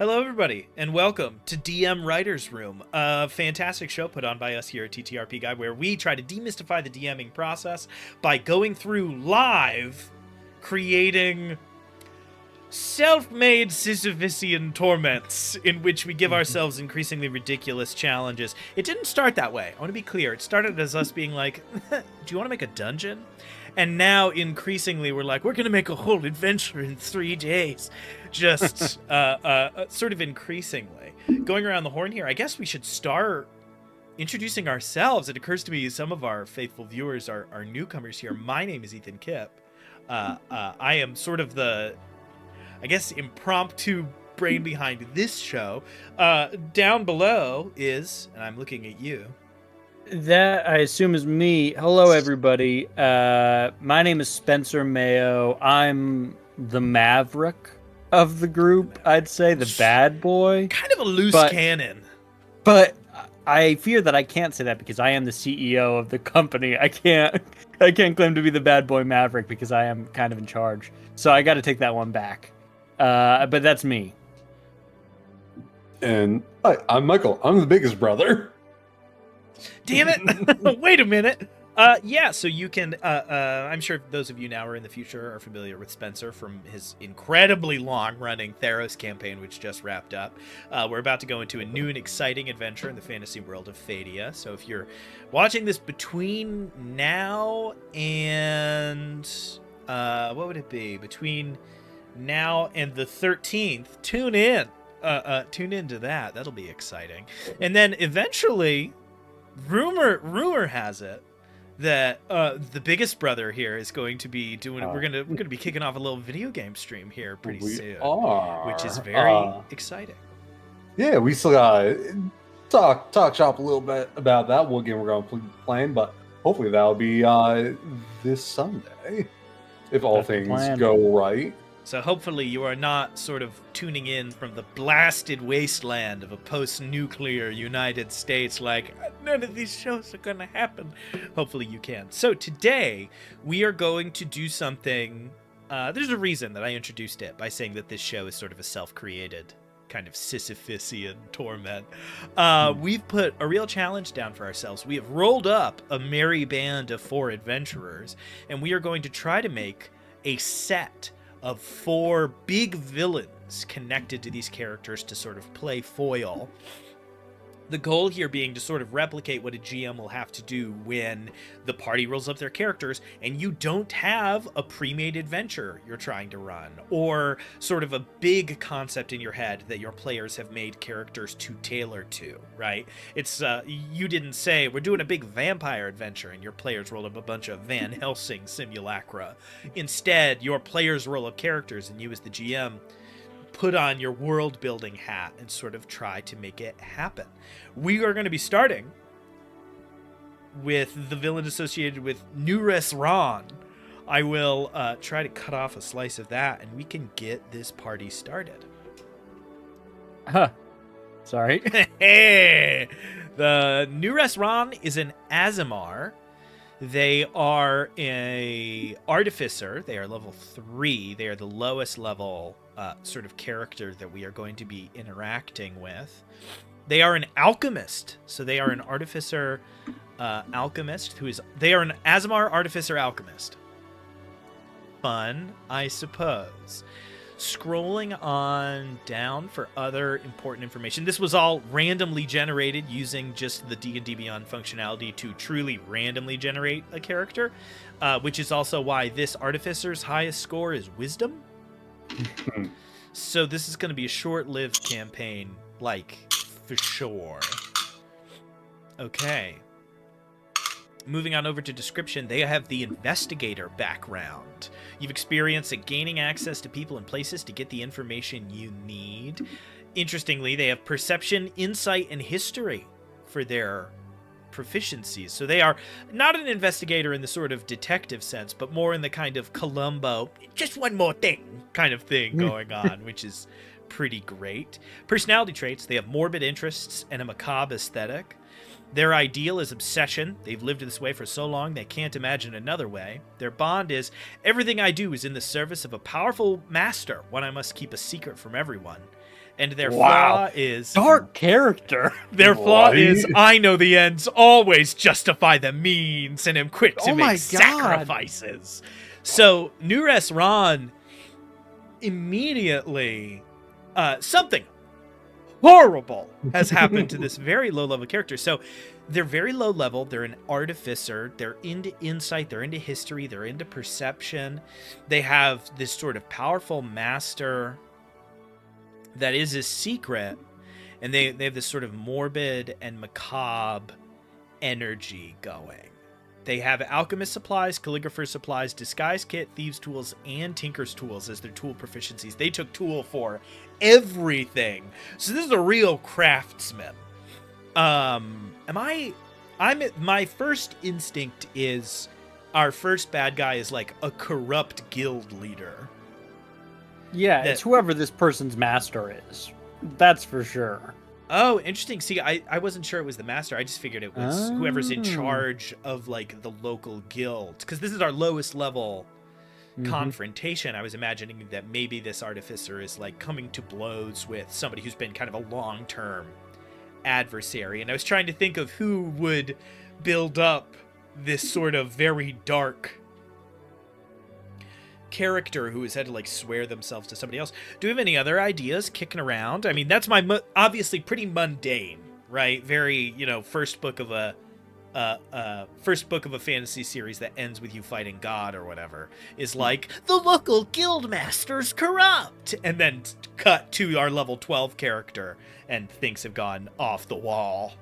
Hello, everybody, and welcome to DM Writer's Room, a fantastic show put on by us here at TTRP Guide, where we try to demystify the DMing process by going through live, creating self-made Sisyphusian torments in which we give ourselves increasingly ridiculous challenges. It didn't start that way. I want to be clear. It started as us being like, do you want to make a dungeon? And now, increasingly, we're like, we're going to make a whole adventure in 3 days. Just sort of increasingly. Going around the horn here, I guess we should start introducing ourselves. It occurs to me some of our faithful viewers are newcomers here. My name is Ethan Kipp. I am sort of the, I guess, impromptu brain behind this show. Down below is, and I'm looking at you, that, I assume, is me. Hello, everybody. My name is Spencer Mayo. I'm the Maverick of the group, I'd say. The bad boy. kind of a loose cannon. But I fear that I can't say that because I am the CEO of the company. I can't claim to be the bad boy Maverick because I am kind of in charge. So I got to take that one back. But that's me. And hi, I'm Michael. I'm the biggest brother. Damn it! Wait a minute. Yeah, so you can, I'm sure those of you now or in the future are familiar with Spencer from his incredibly long-running Theros campaign, which just wrapped up. We're about to go into a new and exciting adventure in the fantasy world of Phaedia. So if you're watching this between now and, what would it be? Between now and the 13th, tune in. Tune into that. That'll be exciting. And then eventually, rumor has it that the biggest brother here is going to be doing. We're gonna be kicking off a little video game stream here pretty soon, which is very exciting. Yeah, we still gotta talk shop a little bit about that. What game we're gonna be playing, but hopefully that'll be this Sunday if all things go right. So hopefully you are not sort of tuning in from the blasted wasteland of a post-nuclear United States like, none of these shows are going to happen. Hopefully you can. So today we are going to do something, there's a reason that I introduced it by saying that this show is sort of a self-created kind of Sisyphusian torment. We've put a real challenge down for ourselves. We have rolled up a merry band of 4 adventurers, and we are going to try to make a set of 4 big villains connected to these characters to sort of play foil. The goal here being to sort of replicate what a GM will have to do when the party rolls up their characters and you don't have a pre-made adventure you're trying to run, or sort of a big concept in your head that your players have made characters to tailor to, right? It's, you didn't say, we're doing a big vampire adventure, and your players rolled up a bunch of Van Helsing simulacra. Instead, your players roll up characters, and you as the GM put on your world building hat and sort of try to make it happen. We are going to be starting with the villain associated with Nures Ron. I will try to cut off a slice of that, and we can get this party started. Sorry. The Nures Ron is an Azimar. They are a artificer. They are level 3. They are the lowest level sort of character that we are going to be interacting with. They are an alchemist. So they are an artificer alchemist they are an Azimar artificer alchemist. Fun, I suppose. Scrolling on down for other important information. This was all randomly generated using just the D&D Beyond functionality to truly randomly generate a character, which is also why this artificer's highest score is wisdom. So this is going to be a short-lived campaign, like, for sure. Okay. Moving on over to description, they have the investigator background. You've experienced at gaining access to people and places to get the information you need. Interestingly, they have perception, insight, and history for their proficiencies. So they are not an investigator in the sort of detective sense, but more in the kind of Columbo, just one more thing kind of thing going on, which is pretty great. Personality traits, they have morbid interests and a macabre aesthetic. Their ideal is obsession. They've lived this way for so long they can't imagine another way. Their bond is, everything I do is in the service of a powerful master, one I must keep a secret from everyone. And their Wow. flaw is Dark character. their flaw Right? is I know the ends always justify the means and am quick to Oh my make God. sacrifices. So Nures Ron immediately something horrible has happened to this very low level character. So they're very low level. They're an artificer. They're into insight. They're into history. They're into perception. They have this sort of powerful master that is a secret. And they have this sort of morbid and macabre energy going. They have alchemist supplies, calligrapher supplies, disguise kit, thieves tools, and tinker's tools as their tool proficiencies. They took tool for everything. So this is a real craftsman. My first instinct is our first bad guy is like a corrupt guild leader. Yeah, it's whoever this person's master is. That's for sure. Oh, interesting. See, I wasn't sure it was the master. I just figured it was whoever's in charge of like the local guild. Because this is our lowest level confrontation. I was imagining that maybe this artificer is like coming to blows with somebody who's been kind of a long-term adversary. And I was trying to think of who would build up this sort of very dark character who has had to like swear themselves to somebody else. Do we have any other ideas kicking around? I mean, that's my obviously pretty mundane, right? Very, first book of a fantasy series that ends with you fighting God or whatever is like the local guild master's corrupt, and then cut to our level 12 character and things have gone off the wall.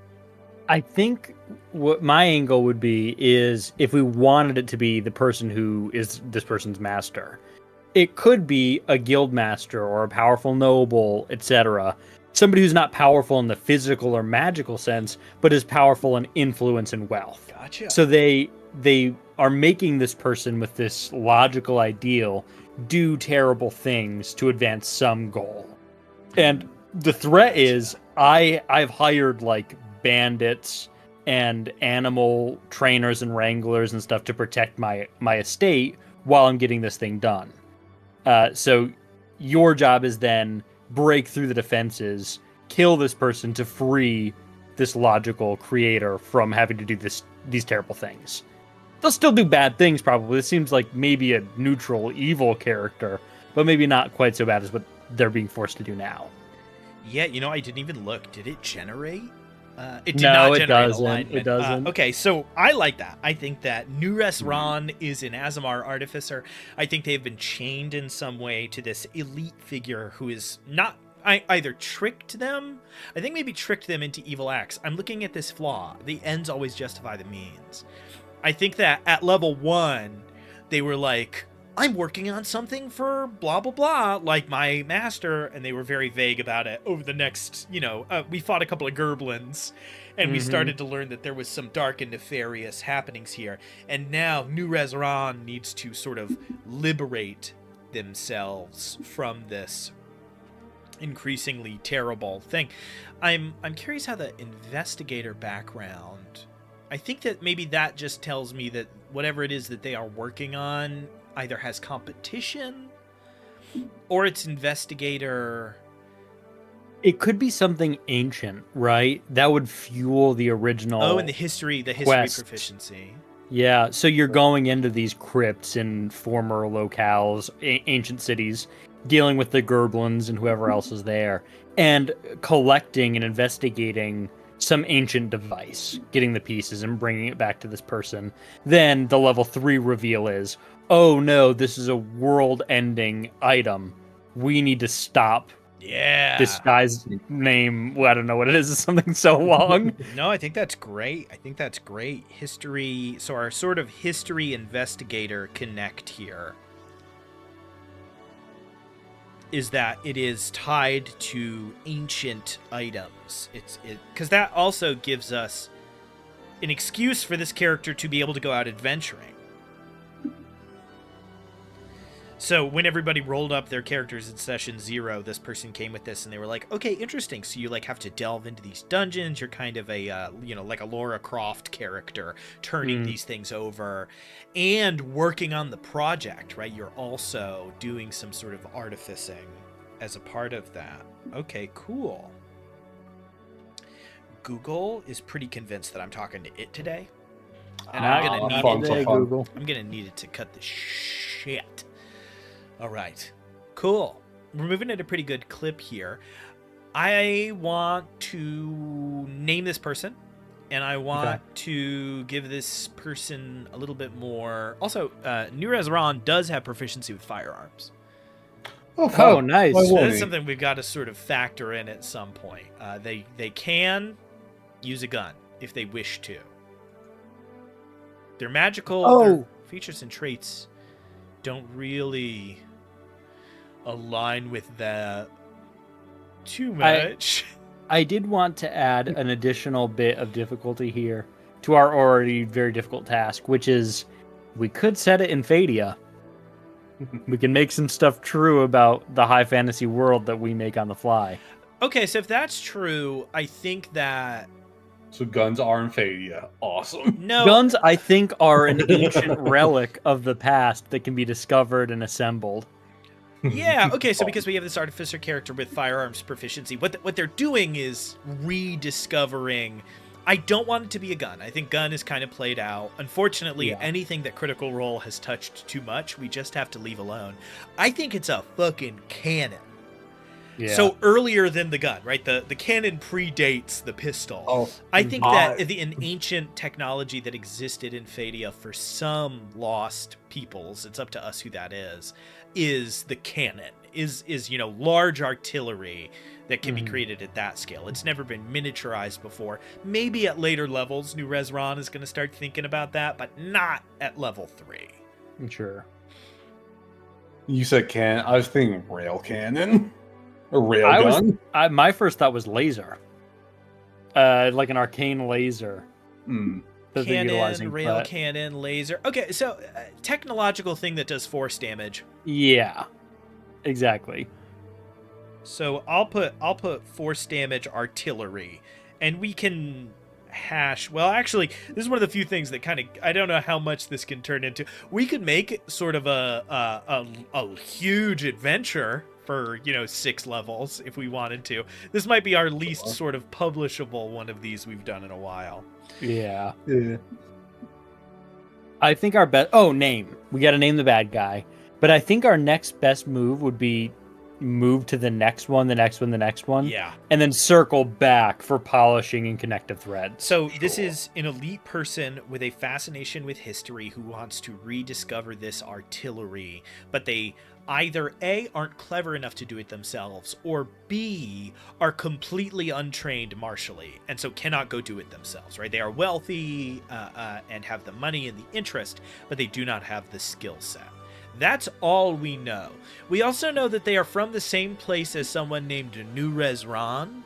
I think what my angle would be is if we wanted it to be the person who is this person's master, it could be a guild master or a powerful noble, etc. Somebody who's not powerful in the physical or magical sense, but is powerful in influence and wealth. Gotcha. So they are making this person with this logical ideal do terrible things to advance some goal. And the threat is I've hired like bandits and animal trainers and wranglers and stuff to protect my estate while I'm getting this thing done. So your job is then break through the defenses, kill this person to free this logical creator from having to do these terrible things. They'll still do bad things probably. It seems like maybe a neutral evil character, but maybe not quite so bad as what they're being forced to do now. Yeah, I didn't even look. Did it generate? It did No, not it generate doesn't. alignment. It doesn't. Okay, so I like that. I think that Nures Ron is an Azamar artificer. I think they've been chained in some way to this elite figure who is not either tricked them. I think maybe tricked them into evil acts. I'm looking at this flaw. The ends always justify the means. I think that at level 1, they were like, I'm working on something for blah, blah, blah, like my master. And they were very vague about it. Over the next, we fought a couple of gerblins and we started to learn that there was some dark and nefarious happenings here. And now Nures Ron needs to sort of liberate themselves from this increasingly terrible thing. I'm curious how the investigator background, I think that maybe that just tells me that whatever it is that they are working on either has competition or it's investigator. It could be something ancient, right? That would fuel the original. Oh, and the history quest. proficiency. Yeah, so you're going into these crypts in former locales, ancient cities, dealing with the gerblins and whoever else is there, and collecting and investigating some ancient device, getting the pieces and bringing it back to this person. Then the level 3 reveal is, oh no, this is a world-ending item. We need to stop this guy's name. Well, I don't know what it is. It's something so long. No, I think that's great. History. So our sort of history investigator connect here is that it is tied to ancient items. Because that also gives us an excuse for this character to be able to go out adventuring. So when everybody rolled up their characters in session 0, this person came with this and they were like, okay, interesting. So you like have to delve into these dungeons. You're kind of a, like a Lara Croft character turning these things over and working on the project, right? You're also doing some sort of artificing as a part of that. Okay, cool. Google is pretty convinced that I'm talking to it today. And I'm gonna need fun, it. so fun. Google. I'm gonna need it to cut the shit. All right, cool. We're moving at a pretty good clip here. I want to name this person, and I want to give this person a little bit more. Also, New Ron does have proficiency with firearms. Oh, nice. Why So won't that's he? something we've got to sort of factor in at some point. They can use a gun if they wish to. Their magical their features and traits don't really align with that too much. I did want to add an additional bit of difficulty here to our already very difficult task, which is we could set it in Fadia. We can make some stuff true about the high fantasy world that we make on the fly. Okay, so if that's true, I think that So guns are in Fadia. Awesome. no Guns, I think, are an ancient relic of the past that can be discovered and assembled. Yeah, okay, so because we have this artificer character with firearms proficiency, what they're doing is rediscovering. I don't want it to be a gun. I think gun is kind of played out. Unfortunately, anything that Critical Role has touched too much, we just have to leave alone. I think it's a fucking cannon. Yeah. So earlier than the gun, right? The cannon predates the pistol. Oh, I think that an ancient technology that existed in Fadia for some lost peoples, it's up to us who that is the cannon. Is large artillery that can be created at that scale. It's never been miniaturized before. Maybe at later levels, New Ron is going to start thinking about that, but not at level 3. Sure. You said cannon. I was thinking rail cannon. A rail gun. My first thought was laser. Like an arcane laser. Hmm. that they're Cannon, utilizing, rail but- cannon, laser. Okay, so technological thing that does force damage. Yeah. Exactly. So I'll put force damage artillery, and we can hash. Well, actually, this is one of the few things that kind of, I don't know how much this can turn into. We could make sort of a huge adventure for 6 levels if we wanted to. This might be our least sort of publishable one of these we've done in a while. Yeah. Yeah. I think our best... Oh, name. We got to name the bad guy. But I think our next best move would be move to the next one, the next one, the next one. Yeah. And then circle back for polishing and connective threads. So this is an elite person with a fascination with history who wants to rediscover this artillery, but they either A, aren't clever enough to do it themselves, or B, are completely untrained martially, and so cannot go do it themselves, right? They are wealthy and have the money and the interest, but they do not have the skill set. That's all we know. We also know that they are from the same place as someone named New Ron.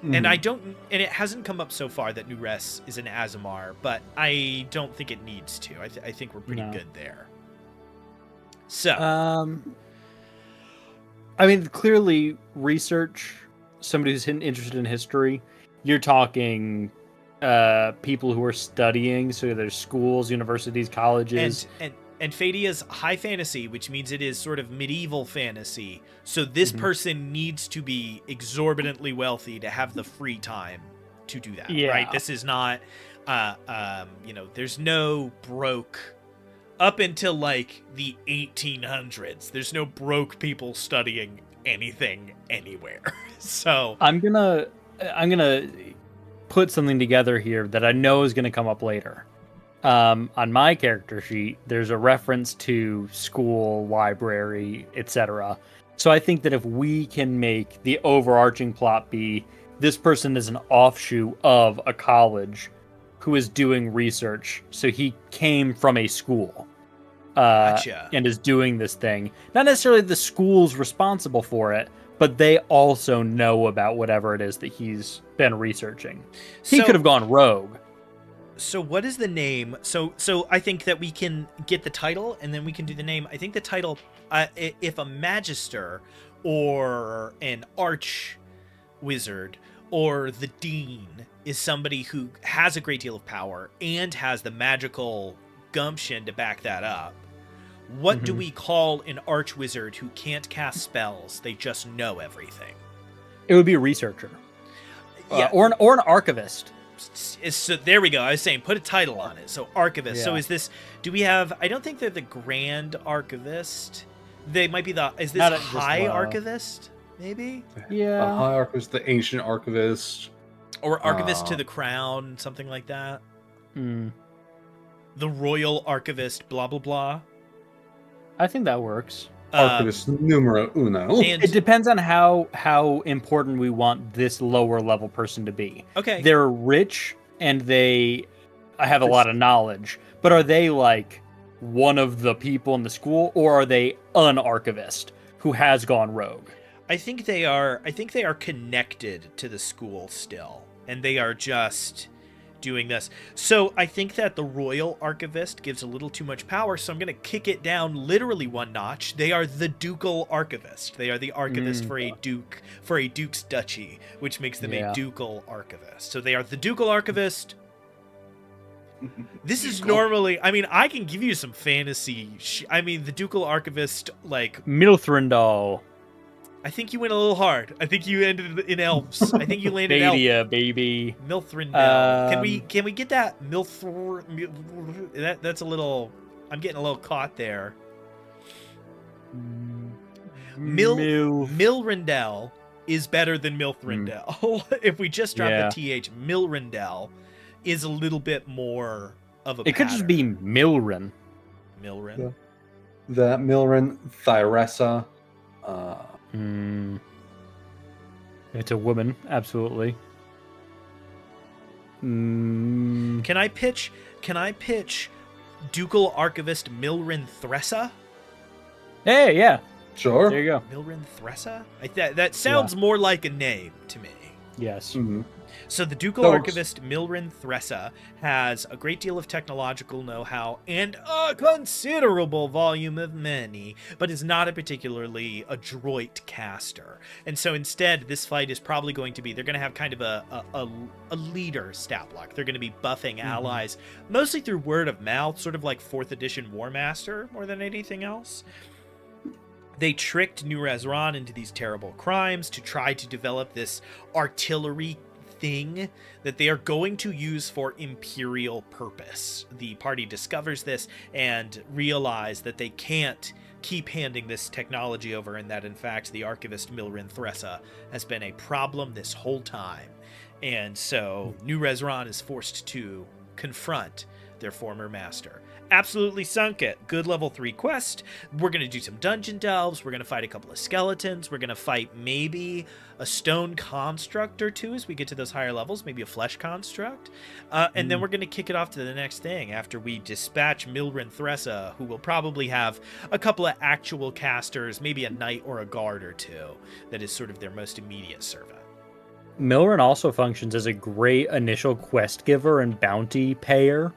And and it hasn't come up so far that New Res is an Azamar, but I don't think it needs to. I think we're pretty good there. So, I mean, clearly research, somebody who's interested in history, you're talking people who are studying, so there's schools, universities, colleges. And Fadia's high fantasy, which means it is sort of medieval fantasy. So this person needs to be exorbitantly wealthy to have the free time to do that, right? This is not, there's no broke, up until like the 1800s, there's no broke people studying anything anywhere. So I'm gonna put something together here that I know is gonna come up later. On my character sheet, there's a reference to school, library, etc. So I think that if we can make the overarching plot be this person is an offshoot of a college who is doing research, so he came from a school Gotcha. and is doing this thing. Not necessarily the school's responsible for it, but they also know about whatever it is that he's been researching. He could have gone rogue. So what is the name? So I think that we can get the title and then we can do the name. I think the title, if a magister or an arch wizard or the dean is somebody who has a great deal of power and has the magical gumption to back that up, What do we call an archwizard who can't cast spells? They just know everything. It would be a researcher. Yeah. Or an archivist. So there we go. I was saying put a title on it. So archivist. Yeah. So is this? Do we have? I don't think they're the grand archivist. They might be the. Is this Not a just, high archivist? Maybe. The high archivist, the ancient archivist, Or archivist to the crown, something like that. Hmm. The royal archivist, blah blah blah. I think that works. archivist numero uno. And It depends on how important we want this lower level person to be. okay, They're rich and they have a lot of knowledge, but are they like one of the people in the school, or are they an archivist who has gone rogue? I think they are. I think they are connected to the school still, and they are just doing this. So I think that the royal archivist gives a little too much power, so I'm going to kick it down literally one notch. They are the ducal archivist. They are the archivist for a duke, for a duke's duchy, which makes them a ducal archivist. So they are the ducal archivist. This is normally, I mean, I can give you some fantasy. I mean, the ducal archivist, like, Milthrendal. I think you went a little hard. I think you ended in elves. I think you landed elf. Badia, baby. Milthrendal. Can we get that that's a little. I'm getting a little caught there. Milrendal is better than Milthrendal. If we just drop the th, Milrendal is a little bit more of a. It could just be Milren. Milren. Yeah. That Milren, Thyressa. It's a woman, absolutely. Can I pitch ducal archivist Milren Thressa? Hey, yeah. Sure. There you go. Milren Thressa? That sounds more like a name to me. Yes. Mm-hmm. So the ducal archivist Milren Thressa has a great deal of technological know-how and a considerable volume of money, but is not a particularly adroit caster. And so instead, this fight is probably going to be, they're going to have kind of a leader stat block. They're going to be buffing allies, mostly through word of mouth, sort of like 4th edition War Master more than anything else. They tricked New Rezran into these terrible crimes to try to develop this artillery thing that they are going to use for imperial purpose. The party discovers this and realize that they can't keep handing this technology over, and that in fact the archivist Milren Thressa has been a problem this whole time. And so New Rezran is forced to confront their former master. Absolutely sunk it. Good level 3 quest. We're going to do some dungeon delves. We're going to fight a couple of skeletons. We're going to fight maybe a stone construct or two as we get to those higher levels, maybe a flesh construct. And then we're going to kick it off to the next thing after we dispatch Milren Thressa, who will probably have a couple of actual casters, maybe a knight or a guard or two, that is sort of their most immediate servant. Milren also functions as a great initial quest giver and bounty payer.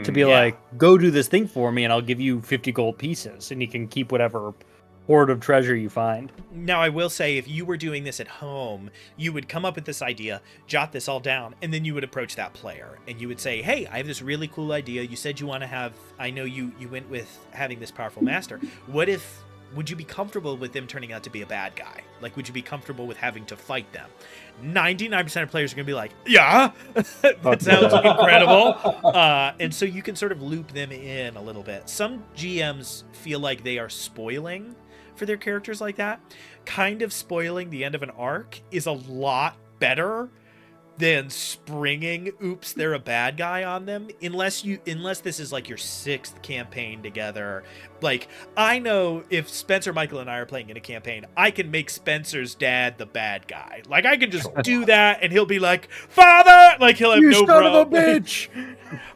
To be like, go do this thing for me and I'll give you 50 gold pieces, and you can keep whatever hoard of treasure you find. Now, I will say, if you were doing this at home, you would come up with this idea, jot this all down, and then you would approach that player and you would say, hey, I have this really cool idea. You said you want to have, I know you went with having this powerful master. Would you be comfortable with them turning out to be a bad guy? Like, would you be comfortable with having to fight them? 99% of players are going to be like, yeah, that sounds incredible. And so you can sort of loop them in a little bit. Some GMs feel like they are spoiling for their characters like that. Kind of spoiling the end of an arc is a lot better than springing oops they're a bad guy on them, unless this is like your 6th campaign together. Like, I know if Spencer, Michael, and I are playing in a campaign, I can make Spencer's dad the bad guy. Like, I can just do that and he'll be like, father, like, he'll have no problem. You son of a bitch!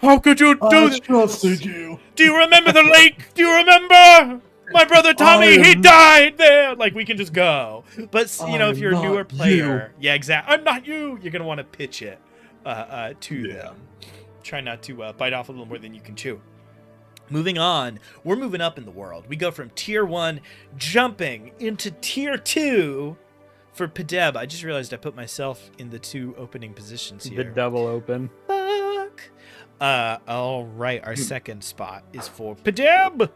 How could you do this? I trusted you. Do you remember the lake? Do you remember? My brother Tommy, he died there. Like, we can just go. But, you know, if you're a newer player, yeah, exactly. I'm not you. You're going to want to pitch it to them. Try not to bite off a little more than you can chew. Moving on, we're moving up in the world. We go from tier 1, jumping into tier 2 for Pedeb. I just realized I put myself in the 2 opening positions here. The double open. Fuck. All right, our second spot is for Pedeb.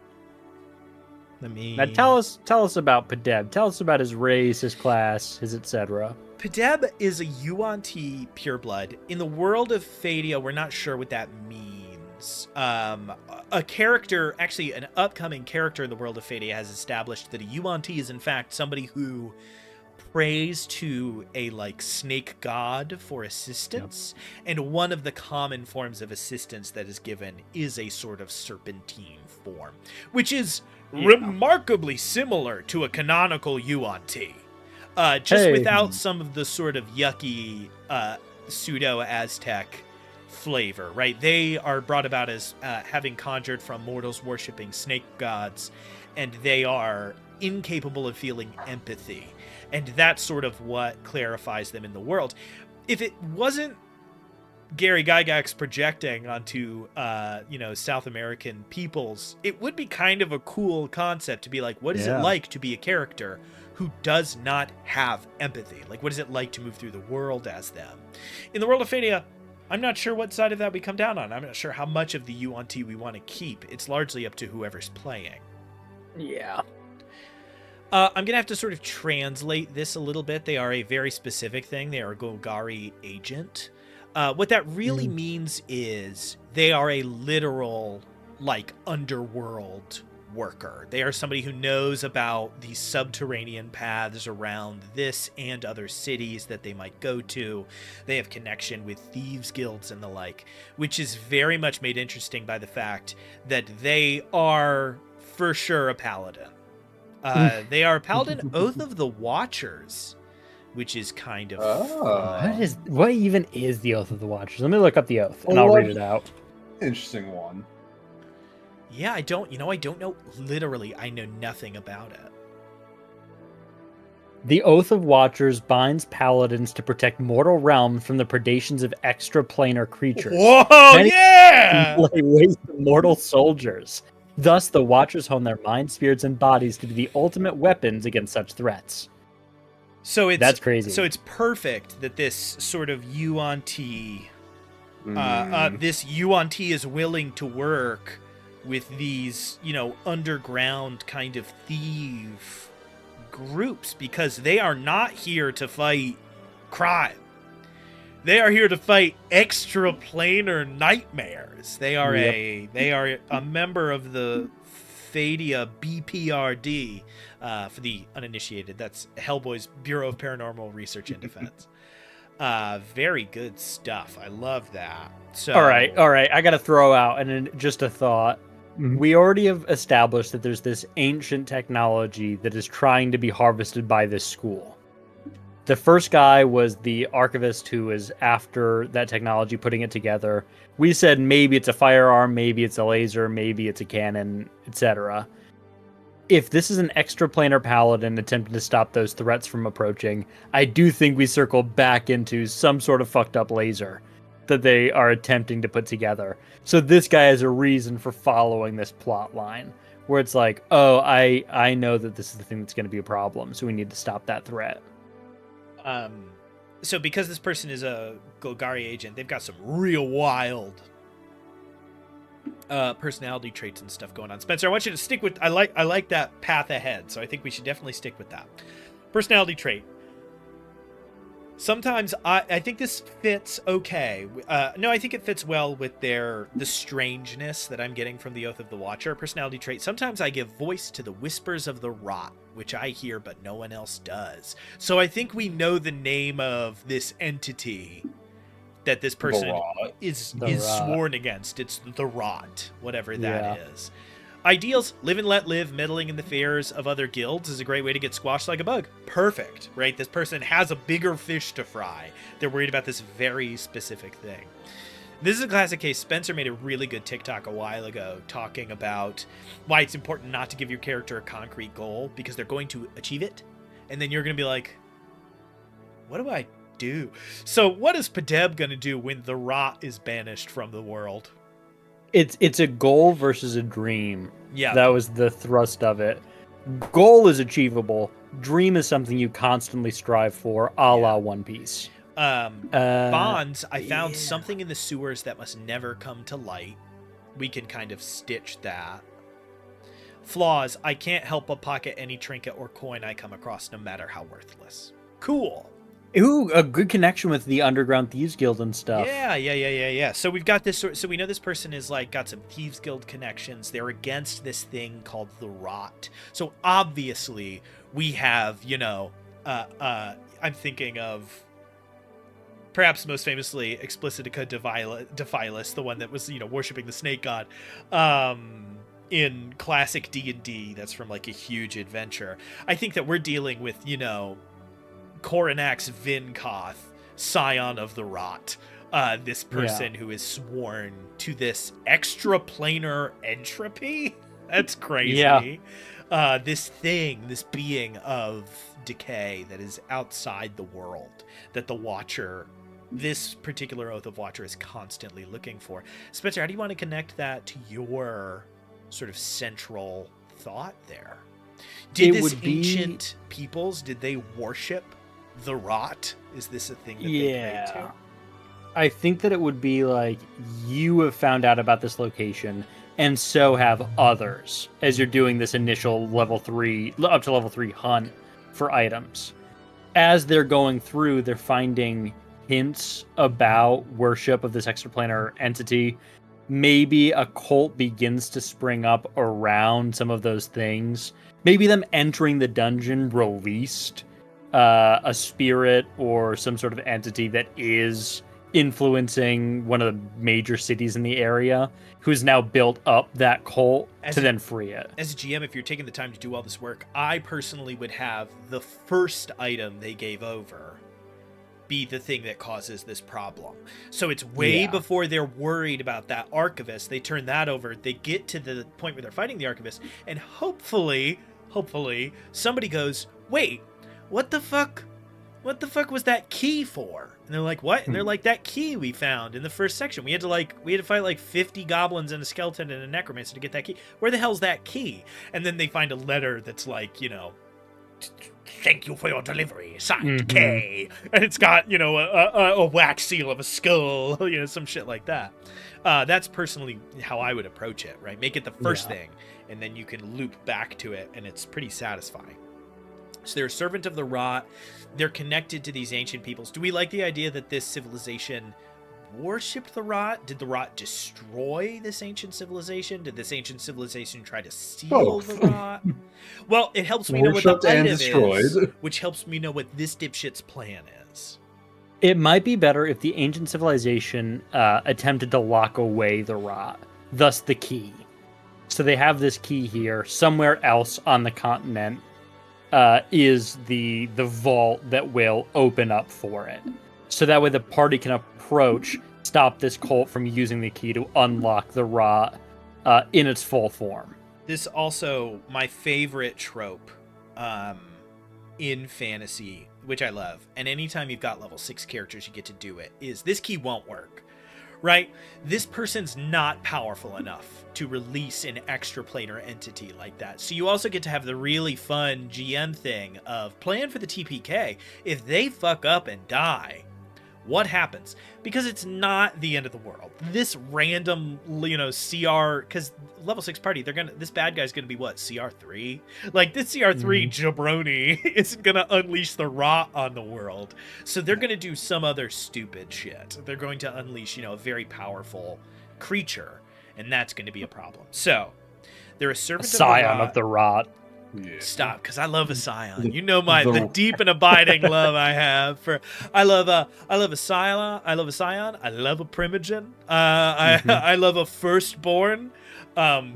Let me... Now tell us about Padeb. Tell us about his race, his class, his etc. Padeb is a Yuan-Ti pureblood. In the world of Phaedia, we're not sure what that means. A character, actually an upcoming character in the world of Phaedia has established that a Yuan-Ti is in fact somebody who prays to a snake god for assistance, and one of the common forms of assistance that is given is a sort of serpentine form, which is remarkably similar to a canonical Yuan-Ti. Just without some of the sort of yucky pseudo-Aztec flavor, right? They are brought about as having conjured from mortals worshipping snake gods, and they are incapable of feeling empathy. And that's sort of what clarifies them in the world. If it wasn't Gary Gygax projecting onto, South American peoples, it would be kind of a cool concept to be like, what is it like to be a character who does not have empathy? Like, what is it like to move through the world as them? In the world of Phaedia, I'm not sure what side of that we come down on. I'm not sure how much of the Yuan-Ti we want to keep. It's largely up to whoever's playing. Yeah. I'm going to have to sort of translate this a little bit. They are a very specific thing. They are a Golgari agent. What that really means is they are a literal, underworld worker. They are somebody who knows about the subterranean paths around this and other cities that they might go to. They have connection with thieves guilds and the like, which is very much made interesting by the fact that they are for sure a paladin. They are a paladin Oath of the Watchers, which is kind of fun. What even is the Oath of the Watchers? Let me look up the oath and I'll read it out. Interesting one. Yeah, I don't know. Literally, I know nothing about it. The Oath of Watchers binds paladins to protect mortal realms from the predations of extraplanar creatures. Whoa, yeah! Lay waste to mortal soldiers. Thus, the Watchers hone their minds, spirits, and bodies to be the ultimate weapons against such threats. That's crazy. So it's perfect that this sort of Yuan-Ti, this Yuan-Ti is willing to work with these, underground kind of thief groups, because they are not here to fight crime. They are here to fight extraplanar nightmares. They are a member of the Phaedia BPRD. For the uninitiated, that's Hellboy's Bureau of Paranormal Research and Defense. Very good stuff. I love that. So, all right. I got to throw out, and just a thought. We already have established that there's this ancient technology that is trying to be harvested by this school. The first guy was the archivist who was after that technology, putting it together. We said maybe it's a firearm, maybe it's a laser, maybe it's a cannon, etc. If this is an extraplanar paladin attempting to stop those threats from approaching, I do think we circle back into some sort of fucked up laser that they are attempting to put together. So this guy has a reason for following this plot line, where it's like, oh, I know that this is the thing that's going to be a problem, so we need to stop that threat. So because this person is a Golgari agent, they've got some real wild personality traits and stuff going on. Spencer, I want you to stick with... I like that path ahead, so I think we should definitely stick with that. Personality trait. Sometimes I think this fits okay. No, I think it fits well with the strangeness that I'm getting from the Oath of the Watcher. Personality trait. Sometimes I give voice to the whispers of the rot, which I hear but no one else does. So I think we know the name of this entity that this person is sworn against. It's the rot, whatever that is. Ideals: live and let live. Meddling in the affairs of other guilds is a great way to get squashed like a bug. Perfect, right? This person has a bigger fish to fry. They're worried about this very specific thing. This is a classic case. Spencer made a really good TikTok a while ago talking about why it's important not to give your character a concrete goal, because they're going to achieve it. And then you're going to be like, what do I do? So what is Padeb going to do when the rot is banished from the world? It's a goal versus a dream. Yeah. That was the thrust of it. Goal is achievable. Dream is something you constantly strive for, a la One Piece. Bonds, I found something in the sewers that must never come to light. We can kind of stitch that. Flaws, I can't help but pocket any trinket or coin I come across, no matter how worthless. Cool. Ooh, a good connection with the Underground Thieves Guild and stuff. Yeah. So we've got this. So we know this person is like got some Thieves Guild connections. They're against this thing called the Rot. So obviously we have, I'm thinking of perhaps most famously Explicitica Defilus, the one that was, worshiping the snake god. In classic D&D, that's from like a huge adventure. I think that we're dealing with, Coronax Vinkoth, scion of the Rot, this person who is sworn to this extraplanar entropy. That's crazy. Yeah. This being of decay that is outside the world, that the Watcher, this particular Oath of Watcher, is constantly looking for. Spencer, how do you want to connect that to your sort of central thought there? Did this ancient peoples, did they worship the Rot? Is this a thing that they prayed to? I think that it would be like, you have found out about this location, and so have others, as you're doing this initial up to level 3 hunt for items. As they're going through, they're finding hints about worship of this extraplanar entity. Maybe a cult begins to spring up around some of those things. Maybe them entering the dungeon released a spirit or some sort of entity that is influencing one of the major cities in the area, who's now built up that cult then free it. As a GM, if you're taking the time to do all this work, I personally would have the first item they gave over be the thing that causes this problem. So it's way before they're worried about that archivist. They turn that over. They get to the point where they're fighting the archivist, and hopefully somebody goes, wait, what the fuck was that key for? And they're like, what? And they're like, that key we found in the first section. We had to fight like 50 goblins and a skeleton and a necromancer to get that key. Where the hell's that key? And then they find a letter that's like, thank you for your delivery, signed K. And it's got, a wax seal of a skull, some shit like that. That's personally how I would approach it, right? Make it the first thing, and then you can loop back to it, and it's pretty satisfying. So they're a servant of the Rot. They're connected to these ancient peoples. Do we like the idea that this civilization worshipped the Rot? Did the Rot destroy this ancient civilization? Did this ancient civilization try to steal the Rot? Well, it helps me know what the item is, which helps me know what this dipshit's plan is. It might be better if the ancient civilization attempted to lock away the Rot, thus the key. So they have this key here. Somewhere else on the continent is the vault that will open up for it. So that way the party can approach, stop this cult from using the key to unlock the Rot in its full form. This also, my favorite trope in fantasy, which I love, and anytime you've got level 6 characters you get to do it, is this key won't work, right? This person's not powerful enough to release an extraplanar entity like that. So you also get to have the really fun GM thing of plan for the TPK. If they fuck up and die, what happens? Because it's not the end of the world. This random, CR, because level 6 party, this bad guy's gonna be what, CR3? Like, this CR3 jabroni isn't gonna unleash the Rot on the world. So they're gonna do some other stupid shit. They're going to unleash, a very powerful creature, and that's going to be a problem. So they're a servant of the Rot. Scion of the Rot. Yeah. Stop, because I love a scion. You know the deep and abiding love I have for. I love a scion. I love a scion. I love a primogen. I love a firstborn.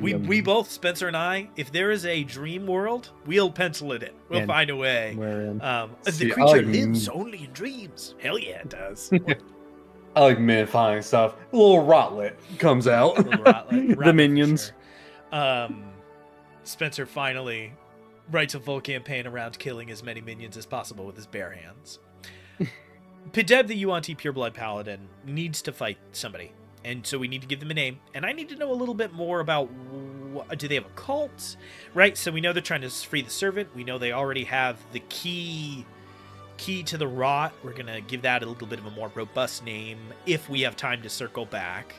We both, Spencer and I, if there is a dream world, we'll pencil it in. We'll find a way. The creature lives only in dreams. Hell yeah, it does. I like minifying stuff. A little Rotlet comes out. The minions. Sure. Spencer finally writes a full campaign around killing as many minions as possible with his bare hands. Pideb, the Yuan-Ti Pureblood Paladin, needs to fight somebody. And so we need to give them a name. And I need to know a little bit more about, do they have a cult? Right? So we know they're trying to free the servant. We know they already have the key to the Rot. We're going to give that a little bit of a more robust name if we have time to circle back.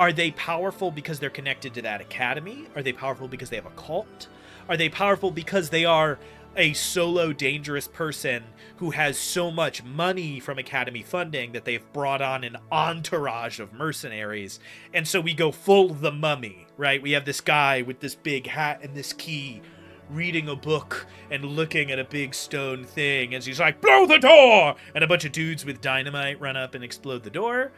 Are they powerful because they're connected to that academy? Are they powerful because they have a cult? Are they powerful because they are a solo dangerous person who has so much money from academy funding that they've brought on an entourage of mercenaries? And so we go full The Mummy, right? We have this guy with this big hat and this key reading a book and looking at a big stone thing, and he's like, blow the door! And a bunch of dudes with dynamite run up and explode the door.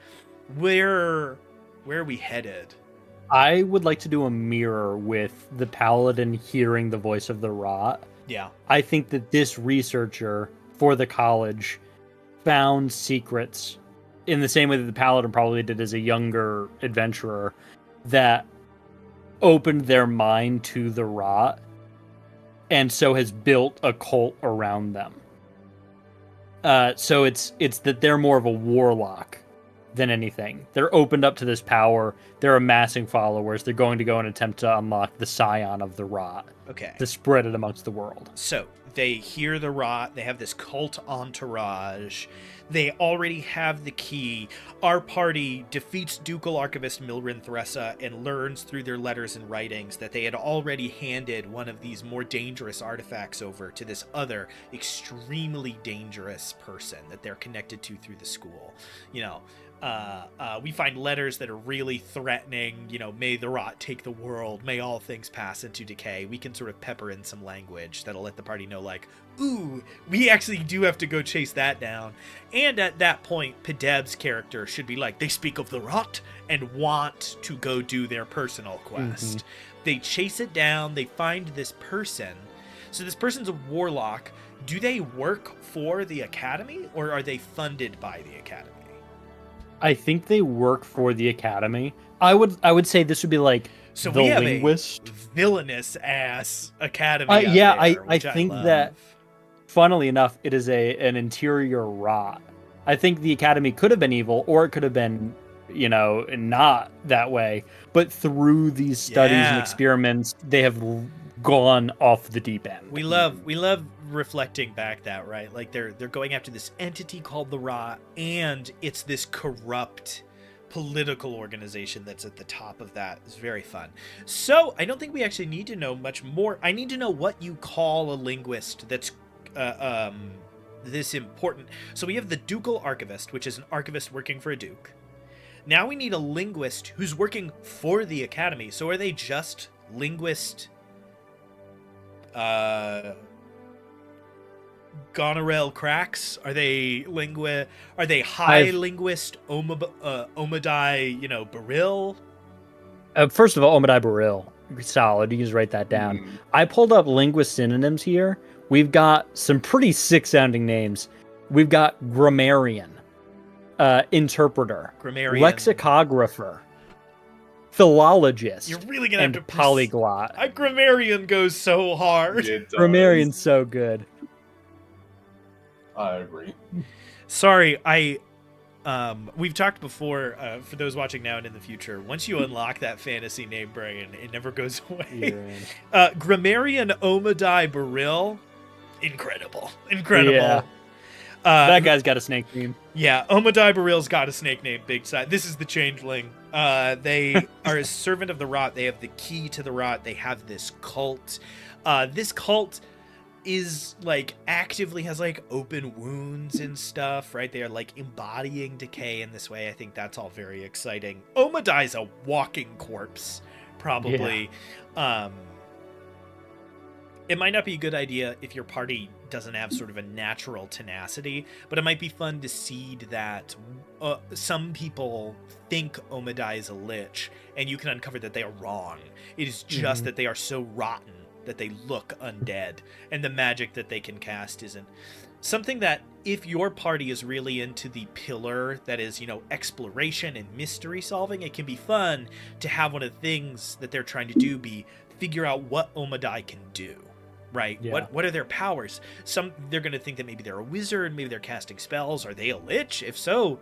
Where are we headed? I would like to do a mirror with the paladin hearing the voice of the rot. Yeah. I think that this researcher for the college found secrets in the same way that the paladin probably did as a younger adventurer that opened their mind to the rot, and so has built a cult around them. So it's that they're more of a warlock than anything. They're opened up to this power. They're amassing followers. They're going to go and attempt to unlock the scion of the rot. Okay. To spread it amongst the world. So they hear the rot. They have this cult entourage. They already have the key. Our party defeats Ducal Archivist Milrin Thressa and learns through their letters and writings that they had already handed one of these more dangerous artifacts over to this other extremely dangerous person that they're connected to through the school. We find letters that are really threatening, may the rot take the world, may all things pass into decay. We can sort of pepper in some language that'll let the party know, like, ooh, we actually do have to go chase that down. And at that point, Pedeb's character should be like, they speak of the rot and want to go do their personal quest. Mm-hmm. They chase it down, they find this person. So this person's a warlock. Do they work for the academy, or are they funded by the academy? I think they work for the academy. I would say this would be like so the we have linguist. A villainous ass academy. I think that, funnily enough, it is an interior rot. I think the academy could have been evil, or it could have been, not that way. But through these studies and experiments, they have gone off the deep end. We love reflecting back that, right? Like they're going after this entity called the Rot, and it's this corrupt political organization that's at the top of that. It's very fun. So I don't think we actually need to know much more. I need to know what you call a linguist that's this important. So we have the Ducal Archivist, which is an archivist working for a duke. Now we need a linguist who's working for the academy. So are they just linguist gonorrhea cracks? Are they high linguist Omadai, Baril? First of all, Omadai Baril. Solid. You can just write that down. I pulled up linguist synonyms here. We've got some pretty sick sounding names. We've got grammarian, interpreter, lexicographer, philologist. You're really gonna have to polyglot. Grammarian goes so hard. Grammarian's so good. I agree. Sorry, we've talked before, for those watching now and in the future, once you unlock that fantasy name brain, it never goes away. Grammarian Omadai Baril, incredible. Yeah. That guy's got a snake name. Yeah, Omadai Baril's got a snake name, big side. This is the Changeling. They are a servant of the Rot. They have the key to the Rot. They have this cult. This cult is actively has open wounds and stuff, right? They are embodying decay in this way. I think that's all very exciting. Omadai's a walking corpse, probably. Yeah. It might not be a good idea if your party doesn't have sort of a natural tenacity, but it might be fun to seed that some people think Omadai is a lich, and you can uncover that they are wrong. It is just that they are so rotten that they look undead, and the magic that they can cast isn't. Something that, if your party is really into the pillar that is, exploration and mystery solving, it can be fun to have one of the things that they're trying to do be figure out what Omadai can do. Right? Yeah. What are their powers? They're going to think that maybe they're a wizard, maybe they're casting spells. Are they a lich? If so,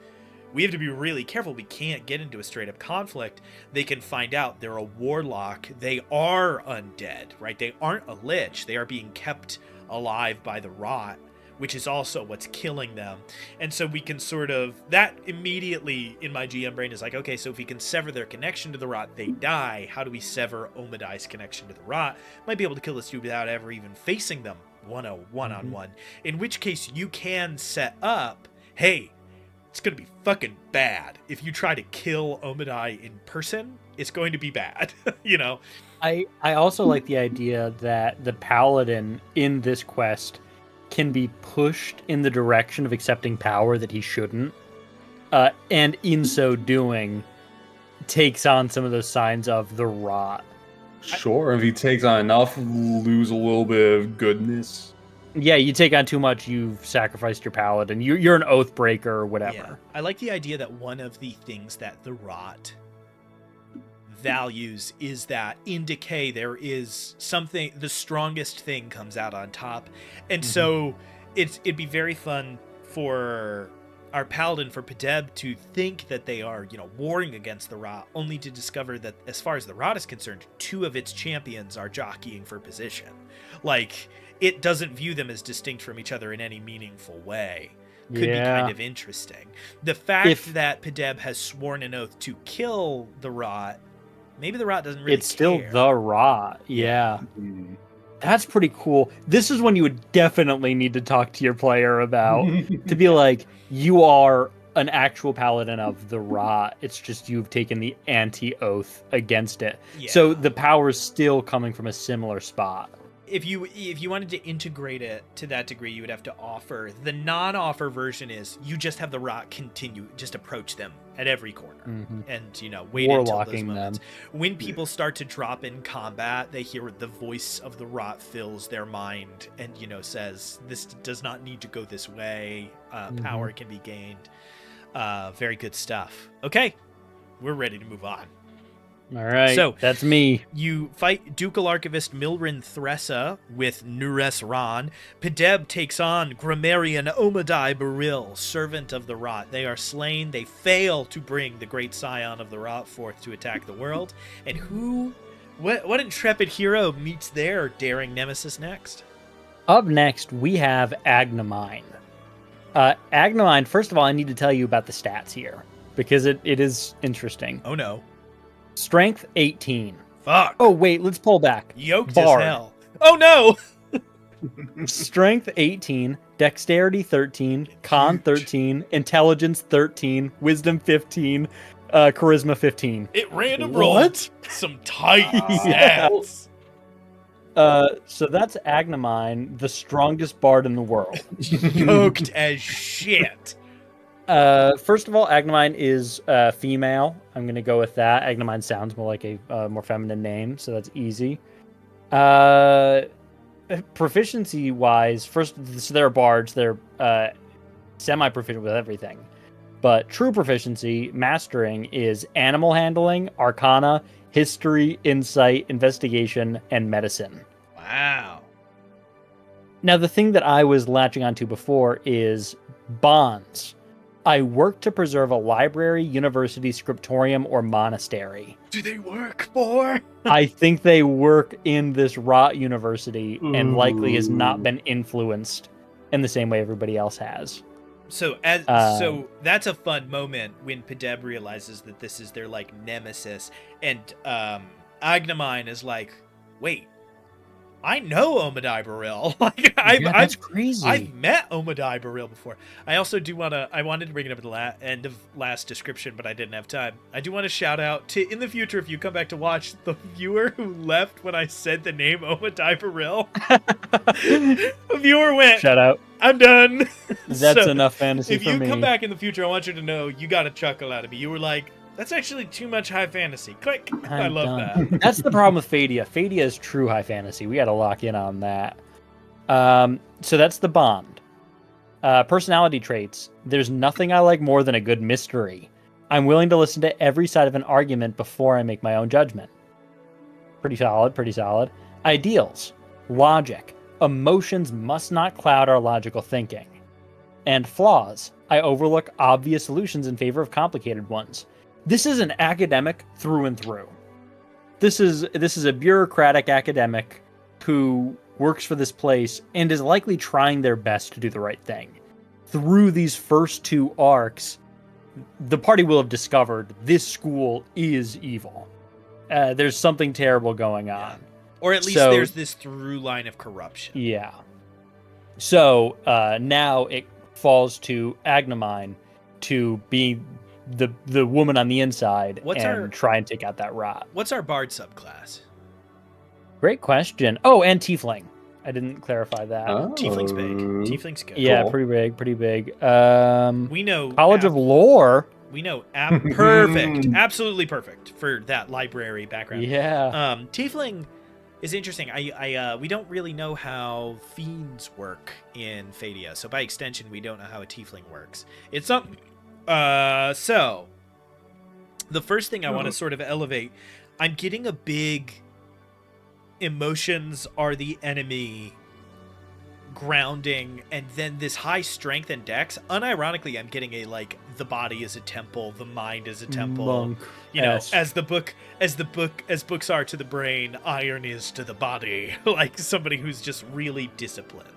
we have to be really careful. We can't get into a straight up conflict. They can find out they're a warlock. They are undead, right? They aren't a lich. They are being kept alive by the Rot. which is also what's killing them. And so we can sort of, that immediately in my GM brain is like, okay, so if we can sever their connection to the rot, they die. How do we sever Omadai's connection to the rot? Might be able to kill this dude without ever even facing them one-on-one. In which case you can set up, hey, it's going to be fucking bad. If you try to kill Omadai in person, it's going to be bad, you know? I also like the idea that the paladin in this quest can be pushed in the direction of accepting power that he shouldn't, and in so doing takes on some of those signs of the rot. Sure, if he takes on enough, lose a little bit of goodness. Yeah, you take on too much, you've sacrificed your paladin. You're an oath breaker or whatever. Yeah. I like the idea that one of the things that the rot values is that in decay there is something, the strongest thing comes out on top. And so it'd be very fun for our paladin, for Pedeb, to think that they are, you know, warring against the rot, only to discover that as far as the rot is concerned, 2 of its champions are jockeying for position. Like, it doesn't view them as distinct from each other in any meaningful way. Could be kind of interesting. The fact that Pedeb has sworn an oath to kill the rot, maybe the rot doesn't really It's still care. the rot. Yeah. That's pretty cool. This is when you would definitely need to talk to your player about, to be like, you are an actual paladin of the rot. It's just you've taken the anti-oath against it. Yeah. So the power's still coming from a similar spot. If you wanted to integrate it to that degree, you would have to offer. The non-offer version is you just have the rot continue, just approach them at every corner, and, you know, wait until those moments. When people start to drop in combat, they hear the voice of the rot fills their mind, and, you know, says this does not need to go this way. Power can be gained. Very good stuff. Okay, we're ready to move on. All right, so that's me. You fight Ducal Archivist Milrin Thressa with Nures Ran. Pedeb takes on grammarian Omadai Baril, servant of the rot. They are slain. They fail to bring the great scion of the rot forth to attack the world. And what intrepid hero meets their daring nemesis next? Up next, we have Agnemine. Agnemine, first of all, I need to tell you about the stats here, because it is interesting. Oh no. Strength 18. Fuck. Oh wait, let's pull back. Yoked Bard. as hell. Oh no. Strength 18, Dexterity 13, Con 13, Intelligence 13, Wisdom 15, Charisma 15. It random rolled some tight stats. So that's Agnemine, the strongest bard in the world. Yoked as shit. First of all, Agnemine is female. I'm going to go with that. Agnemine sounds more like a more feminine name, so that's easy. Proficiency-wise, first, so they're bards. They're semi-proficient with everything. But true proficiency, mastering, is animal handling, arcana, history, insight, investigation, and medicine. Wow. Now, the thing that I was latching onto before is bonds. I work to preserve a library, university, scriptorium, or monastery. Do they work for? I think they work in this rot university and likely has not been influenced in the same way everybody else has. So so that's a fun moment when Pedeb realizes that this is their like nemesis, and Agnemine is like, wait, I know Omadai Baril. Like that's crazy. I've met Omadai Baril before. I also do I wanted to bring it up at the end of last description, but I didn't have time. I do want to shout out to, in the future, if you come back to watch, the viewer who left when I said the name Omadai Baril. The viewer went, shout out. I'm done. That's enough fantasy for me. If you come back in the future, I want you to know you got a chuckle out of me. You were like, that's actually too much high fantasy. Click. I love that. That's the problem with Fadia. Fadia is true high fantasy. We got to lock in on that. So that's the bond. Personality traits. There's nothing I like more than a good mystery. I'm willing to listen to every side of an argument before I make my own judgment. Pretty solid, pretty solid. Ideals. Logic. Emotions must not cloud our logical thinking. And flaws. I overlook obvious solutions in favor of complicated ones. This is an academic through and through. This is a bureaucratic academic who works for this place, and is likely trying their best to do the right thing. Through these first 2 arcs, the party will have discovered this school is evil. There's something terrible going on. Or at least there's this through line of corruption. Yeah. So now it falls to Agnemine to be the woman on the inside try and take out that rot. What's our bard subclass? Great question. Oh, and Tiefling. I didn't clarify that. Oh. Tiefling's big. Tiefling's good. Yeah, Cool. pretty big. We know College of Lore. We know perfect, absolutely perfect for that library background. Yeah. Tiefling is interesting. We don't really know how fiends work in Fadia, so by extension, we don't know how a tiefling works. It's something. So the first thing I want to sort of elevate, I'm getting a big emotions are the enemy grounding, and then this high strength and dex. Unironically, I'm getting a like the body is a temple, the mind is a temple. Monk. You know, as books are to the brain, iron is to the body. Like somebody who's just really disciplined.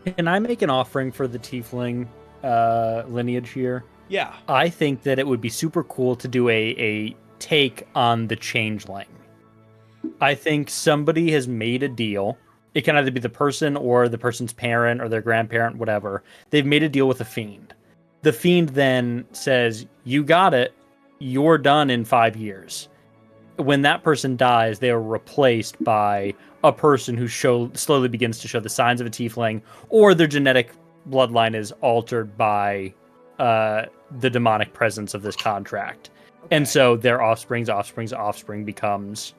Can I make an offering for the Tiefling lineage here? Yeah. I think that it would be super cool to do a take on the Changeling. I think somebody has made a deal. It can either be the person or the person's parent or their grandparent, whatever. They've made a deal with a fiend. The fiend then says, you got it. You're done in 5 years. When that person dies, they are replaced by a person who slowly begins to show the signs of a tiefling, or their genetic bloodline is altered by the demonic presence of this contract. Okay. And so their offspring becomes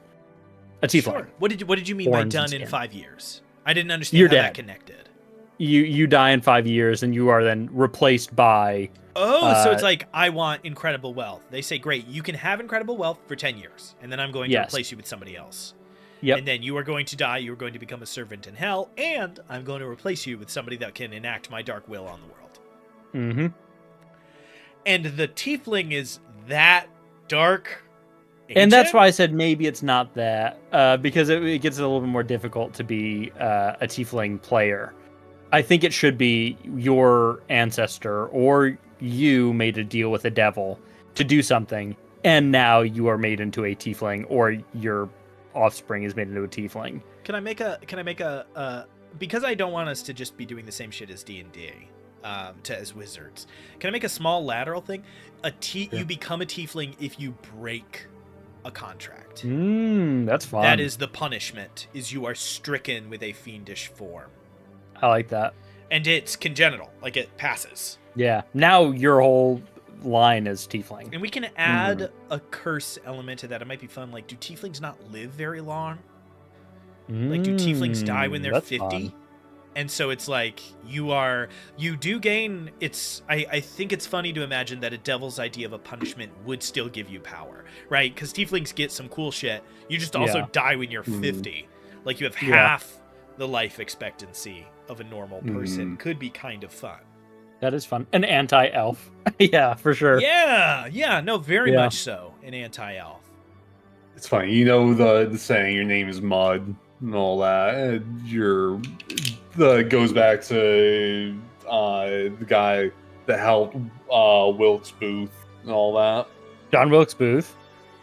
a tiefling. Sure. What did you mean by done in 5 years? I didn't understand You're how dead. that connected. You die in 5 years, and you are then replaced by... so it's like, I want incredible wealth. They say, great, you can have incredible wealth for 10 years, and then I'm going to replace you with somebody else. Yep. And then you are going to die, you are going to become a servant in hell, and I'm going to replace you with somebody that can enact my dark will on the world. Mm-hmm. And the tiefling is that dark... Ancient? And that's why I said maybe it's not that, because it gets a little bit more difficult to be a tiefling player. I think it should be your ancestor or you made a deal with the devil to do something, and now you are made into a tiefling, or your offspring is made into a tiefling. Can I make a because I don't want us to just be doing the same shit as D&D, as wizards. Can I make a small lateral thing? You become a tiefling if you break a contract. That's fun. That is the punishment, is you are stricken with a fiendish form. I like that. And it's congenital, like it passes. Yeah. Now your whole line is tiefling. And we can add a curse element to that. It might be fun. Like, do tieflings not live very long? Like, do tieflings die when they're 50? Fun. And so it's like you do gain. I think it's funny to imagine that a devil's idea of a punishment would still give you power, right? Because tieflings get some cool shit. You just also die when you're 50. Like, you have half the life expectancy of a normal person. Could be kind of fun. That is fun. An anti-elf. Yeah, for sure. Yeah, no, very much so. An anti-elf. It's funny, you know the saying, your name is Mud and all that. Goes back to the guy that helped Wilkes Booth and all that. John Wilkes Booth.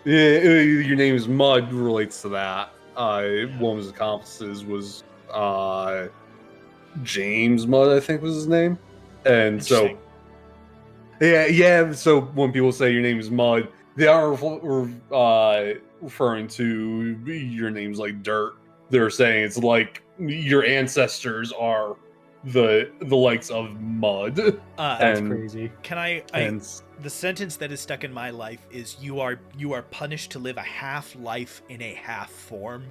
Yeah, your name is Mud relates to that. One of his accomplices was James Mudd, I think was his name. And so, so when people say your name is Mud, they are referring to your name's like dirt. They're saying it's like your ancestors are the likes of mud. That's crazy. The sentence that is stuck in my life is you are punished to live a half life in a half form.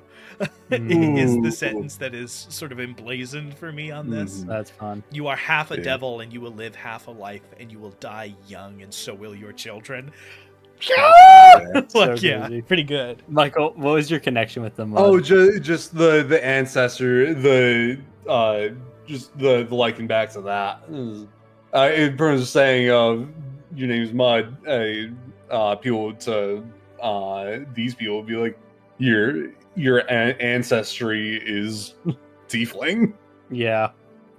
Is the sentence that is sort of emblazoned for me on this. That's fun. You are half a devil and you will live half a life and you will die young and so will your children. Pretty good. Michael, what was your connection with them? Oh, just the ancestor, just the liking back to that. In terms of saying your name's Mud, people to these people would be like your ancestry is tiefling. Yeah.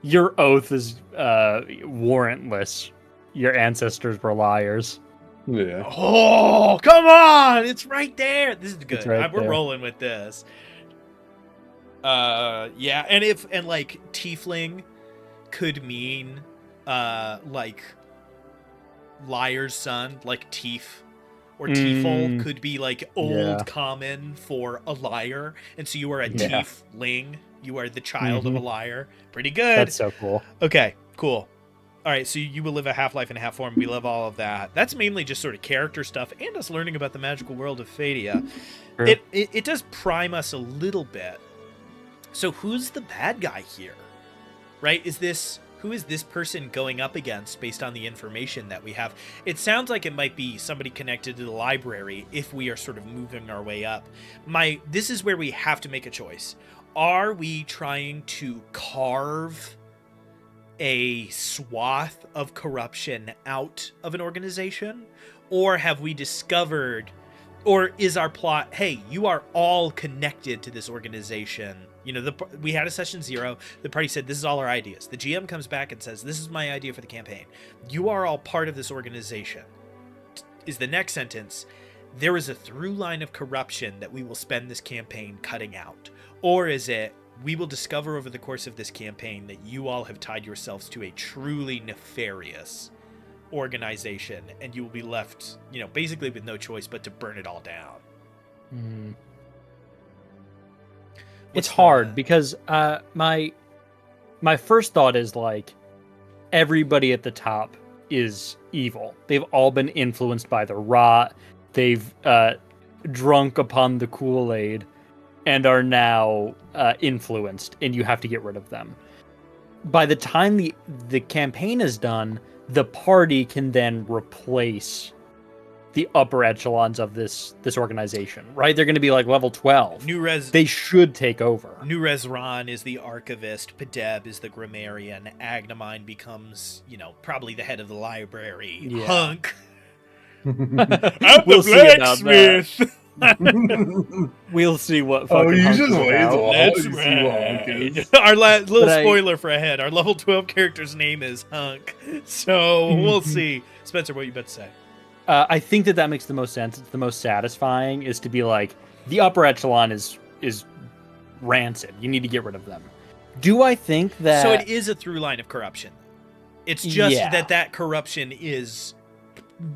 Your oath is warrantless. Your ancestors were liars. Yeah. Oh, come on! It's right there. This is good. right We're there. rolling with this. Yeah, and like tiefling could mean like liar's son, like Tief or Tiefel could be like old common for a liar, and so you are a tiefling. You are the child of a liar. Pretty good. That's so cool. Okay, cool. All right, so you will live a half-life in half form. We love all of that. That's mainly just sort of character stuff and us learning about the magical world of Fadia. Sure. It does prime us a little bit. So who's the bad guy here? Right? Who is this person going up against based on the information that we have? It sounds like it might be somebody connected to the library if we are sort of moving our way up. This is where we have to make a choice. Are we trying to carve a swath of corruption out of an organization? Or have we discovered, or is our plot, hey, you are all connected to this organization? You know, we had a session 0. The party said, this is all our ideas. The GM comes back and says, this is my idea for the campaign. You are all part of this organization. Is the next sentence, there is a through line of corruption that we will spend this campaign cutting out? Or is it, we will discover over the course of this campaign that you all have tied yourselves to a truly nefarious organization, and you will be left, you know, basically with no choice but to burn it all down. It's hard because my first thought is like everybody at the top is evil. They've all been influenced by the rot. They've drunk upon the Kool-Aid and are now influenced, and you have to get rid of them. By the time the campaign is done, the party can then replace the upper echelons of this organization, right? They're going to be like level 12. They should take over. New Rezran is the archivist. Padeb is the grammarian. Agnamine becomes, you know, probably the head of the library. Yeah. Hunk. We'll see about that. We'll see what fucking Hunk is about. That's right. Our little spoiler for ahead. Our level 12 character's name is Hunk. So we'll see. Spencer, what you about to say? I think that makes the most sense. It's the most satisfying is to be like, the upper echelon is rancid. You need to get rid of them. Do I think that... So it is a through line of corruption. It's just that corruption is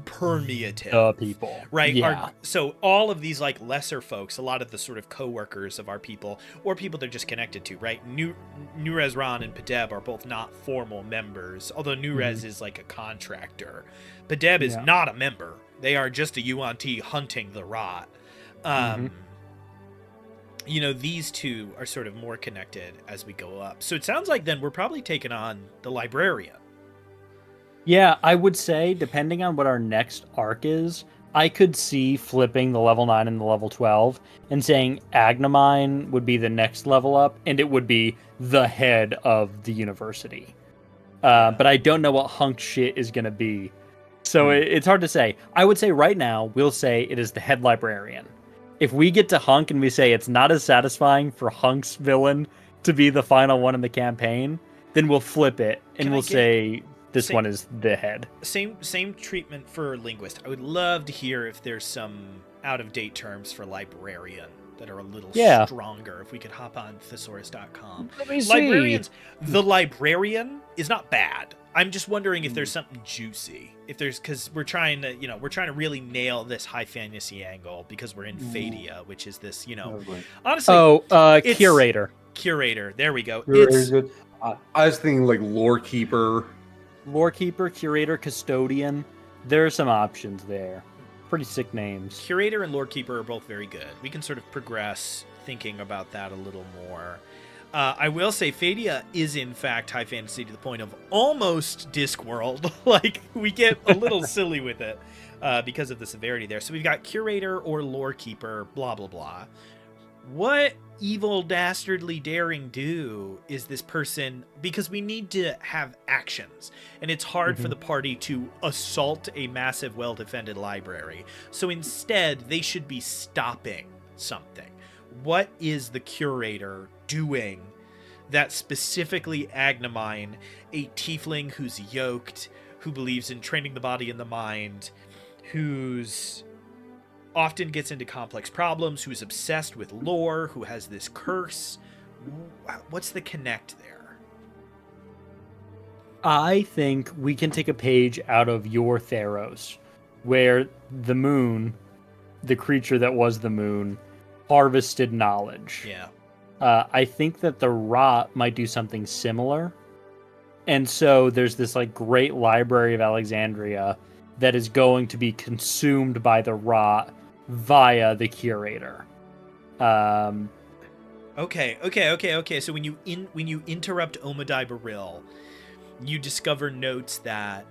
permeative. People. Right? Yeah. So all of these like lesser folks, a lot of the sort of co-workers of our people, or people they're just connected to, right? New Rezran and Padeb are both not formal members, although New Rez is like a contractor. Padeb is not a member. They are just a UNT hunting the rot. You know, these two are sort of more connected as we go up. So it sounds like then we're probably taking on the librarian. Yeah, I would say, depending on what our next arc is, I could see flipping the level 9 and the level 12 and saying Agnamine would be the next level up, and it would be the head of the university. But I don't know what Hunk shit is going to be. So it's hard to say. I would say right now, we'll say it is the head librarian. If we get to Hunk and we say it's not as satisfying for Hunk's villain to be the final one in the campaign, then we'll flip it and we'll say... This one is the head. Same treatment for linguist. I would love to hear if there's some out-of-date terms for librarian that are a little stronger. If we could hop on thesaurus.com. Let me see. Librarians. The librarian is not bad. I'm just wondering if there's something juicy. If there's, because we're trying to really nail this high fantasy angle because we're in Fadia, which is this, honestly. Curator. Curator. There we go. It's good. I was thinking like lore keeper. Lorekeeper, Curator, Custodian. There are some options there. Pretty sick names. Curator and Lorekeeper are both very good. We can sort of progress thinking about that a little more. I will say Fadia is in fact high fantasy to the point of almost Discworld. Like, we get a little silly with it because of the severity there. So we've got Curator or Lorekeeper, blah, blah, blah. What evil, dastardly daring do is this person, because we need to have actions, and it's hard for the party to assault a massive, well-defended library. So instead, they should be stopping something. What is the curator doing that specifically Agnemine, a tiefling who's yoked, who believes in training the body and the mind, who's often gets into complex problems, who's obsessed with lore, who has this curse. What's the connect there? I think we can take a page out of your Theros, where the moon, the creature that was the moon, harvested knowledge. Yeah. I think that the rot might do something similar. And so there's this like great library of Alexandria that is going to be consumed by the rot via the curator. Okay. So when you interrupt Omadai Baril, you discover notes that,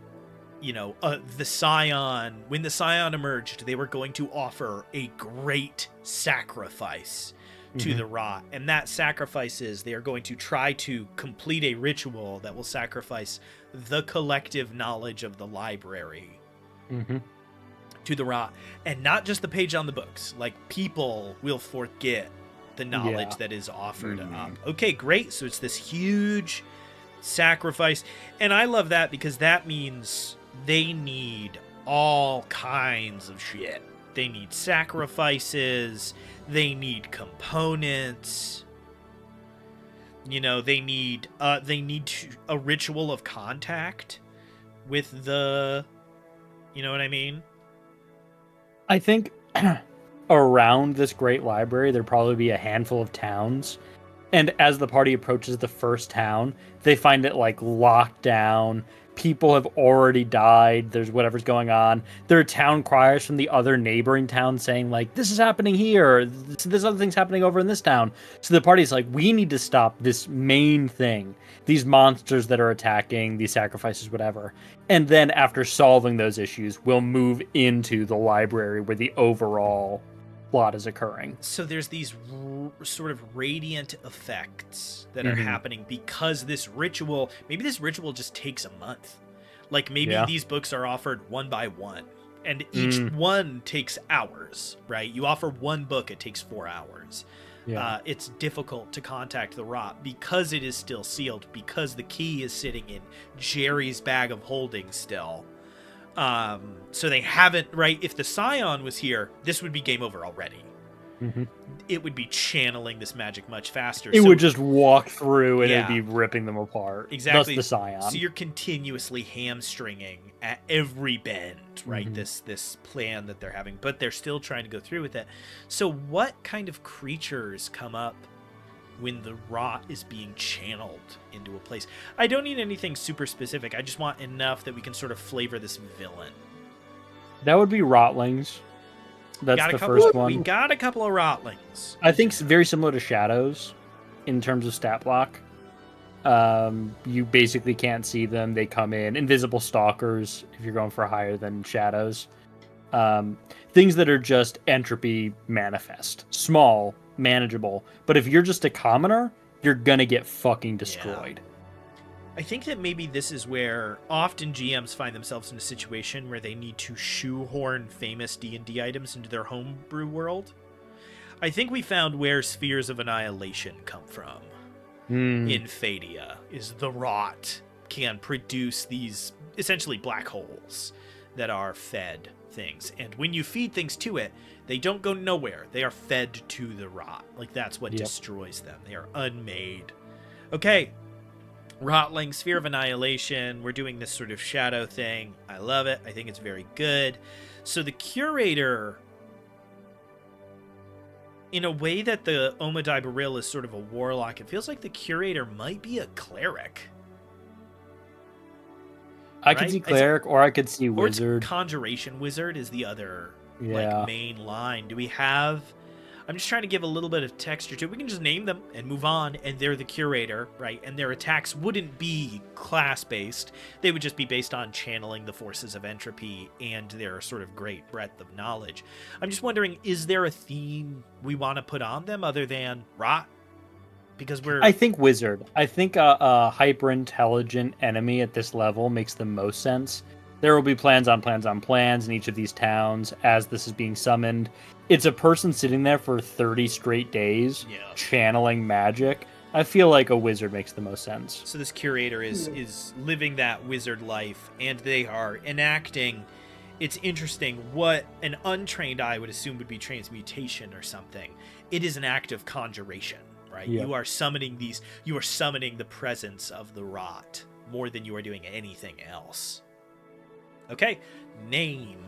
you know, the Scion, when the Scion emerged, they were going to offer a great sacrifice to the rot, and that sacrifice is they are going to try to complete a ritual that will sacrifice the collective knowledge of the library to the rot, and not just the page on the books. Like, people will forget the knowledge that is offered up. Okay, great. So it's this huge sacrifice, and I love that because that means they need all kinds of shit. They need sacrifices, they need components, you know, they need a ritual of contact with the, you know what I mean? I think around this great library, there'd probably be a handful of towns. And as the party approaches the first town, they find it like locked down. People have already died. There's whatever's going on. There are town criers from the other neighboring towns saying like, this is happening here. This other thing's happening over in this town. So the party's like, we need to stop this main thing. These monsters that are attacking, these sacrifices, whatever. And then after solving those issues, we'll move into the library where the overall plot is occurring. So there's these sort of radiant effects that are happening because this ritual, maybe this ritual just takes a month. Like maybe these books are offered one by one, and each one takes hours, right? You offer one book, it takes 4 hours. It's difficult to contact the rot because it is still sealed, because the key is sitting in Jerry's bag of holding still. So they haven't, right? If the Scion was here, this would be game over already. It would be channeling this magic much faster. It would just walk through and it'd be ripping them apart. Exactly. That's the Scion. So you're continuously hamstringing at every bend, right? This plan that they're having, but they're still trying to go through with it. So what kind of creatures come up when the rot is being channeled into a place? I don't need anything super specific. I just want enough that we can sort of flavor this villain. That would be rotlings. That's the first one. We got a couple of rotlings. I think it's very similar to shadows in terms of stat block. You basically can't see them. They come in. Invisible stalkers, if you're going for higher than shadows. Things that are just entropy manifest. Small, manageable. But if you're just a commoner, you're gonna get fucking destroyed. I think that maybe this is where often GMs find themselves in a situation where they need to shoehorn famous D&D items into their homebrew world. I think we found where spheres of annihilation come from. In Phadia is the rot can produce these essentially black holes that are fed things, and when you feed things to it, they don't go nowhere. They are fed to the rot. Like, that's what destroys them. They are unmade. Okay, Rotling, Sphere of Annihilation. We're doing this sort of shadow thing. I love it. I think it's very good. So the curator, in a way that the Omadai Baril is sort of a warlock, it feels like the curator might be a cleric. I could see cleric, or I could see wizard. Or conjuration wizard is the other like main line. Do we have? I'm just trying to give a little bit of texture to it. We can just name them and move on, and they're the curator, right? And their attacks wouldn't be class-based. They would just be based on channeling the forces of entropy and their sort of great breadth of knowledge. I'm just wondering, is there a theme we want to put on them other than rot? Because I think wizard. I think a hyper-intelligent enemy at this level makes the most sense. There will be plans on plans on plans in each of these towns as this is being summoned. It's a person sitting there for 30 straight days, channeling magic. I feel like a wizard makes the most sense. So this curator is living that wizard life, and they are enacting. It's interesting what an untrained eye would assume would be transmutation or something. It is an act of conjuration, right? Yep. You are summoning these. You are summoning the presence of the rot more than you are doing anything else. Okay, name.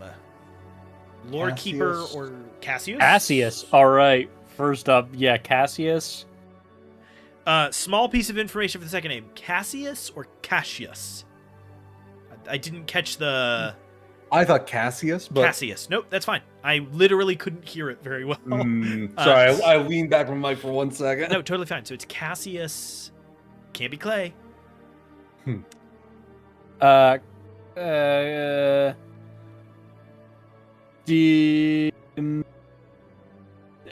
Lord Keeper or Cassius? Cassius. All right. First up, yeah, Cassius. Small piece of information for the second name. Cassius or Cassius? I didn't catch the... I thought Cassius, but... Cassius. Nope, that's fine. I literally couldn't hear it very well. Sorry, I leaned back from the mic for 1 second. No, totally fine. So it's Cassius. Can't be Clay.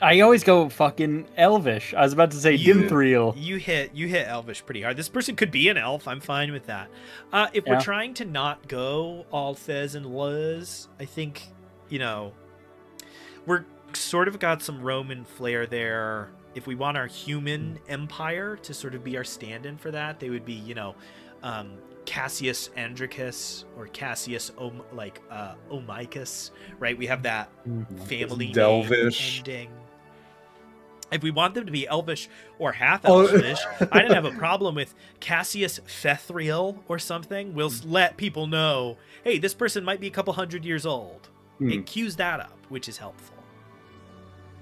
I always go fucking Elvish. I was about to say Dimthriel. You hit Elvish pretty hard. This person could be an elf. I'm fine with that. If we're trying to not go all Thez and Luz, I think, we're sort of got some Roman flair there. If we want our human empire to sort of be our stand-in for that, they would be, Cassius Andricus or Cassius Omicus, right? We have that family name ending. If we want them to be elvish or half elvish, I didn't have a problem with Cassius Fethriel or something. We'll let people know, hey, this person might be a couple hundred years old. It cues that up, which is helpful.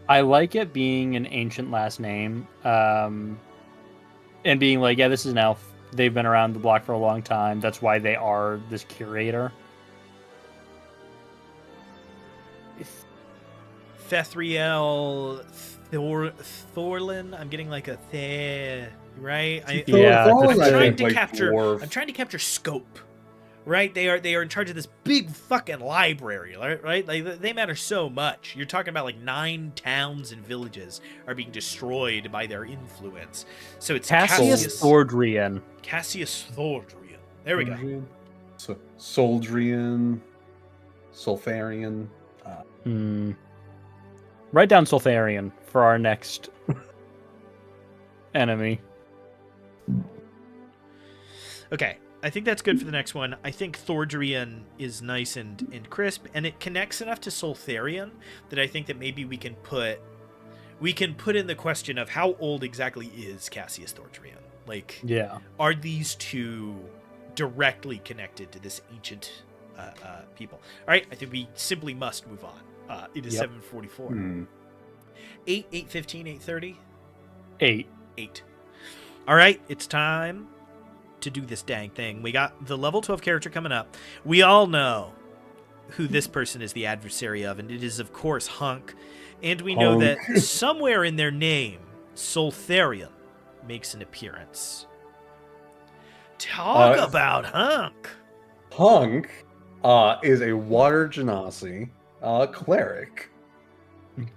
I like it being an ancient last name, and being like, yeah, this is an elf. They've been around the block for a long time. That's why they are this curator. Fethriel, Thorlin. I'm getting like a right? I'm trying to capture scope. Right? They are in charge of this big fucking library, right? Like, they matter so much. You're talking about like 9 towns and villages are being destroyed by their influence. So it's Cassius Thordrian. Cassius Thordrian. There we go. So, Soldrian, Sulfarian. Write down Sulfarian for our next enemy. Okay. I think that's good for the next one. I think Thordrian is nice and crisp, and it connects enough to Soltharian that I think that maybe we can put in the question of how old exactly is Cassius Thordrian? Like, are these two directly connected to this ancient people? All right, I think we simply must move on. It is 7:44. 8, 8:15, 8:30? 8. All right, it's time to do this dang thing. We got the level 12 character coming up. We all know who this person is the adversary of, and it is, of course, Hunk. And we know that somewhere in their name, Soltharian makes an appearance. Talk about Hunk. Hunk is a water genasi cleric.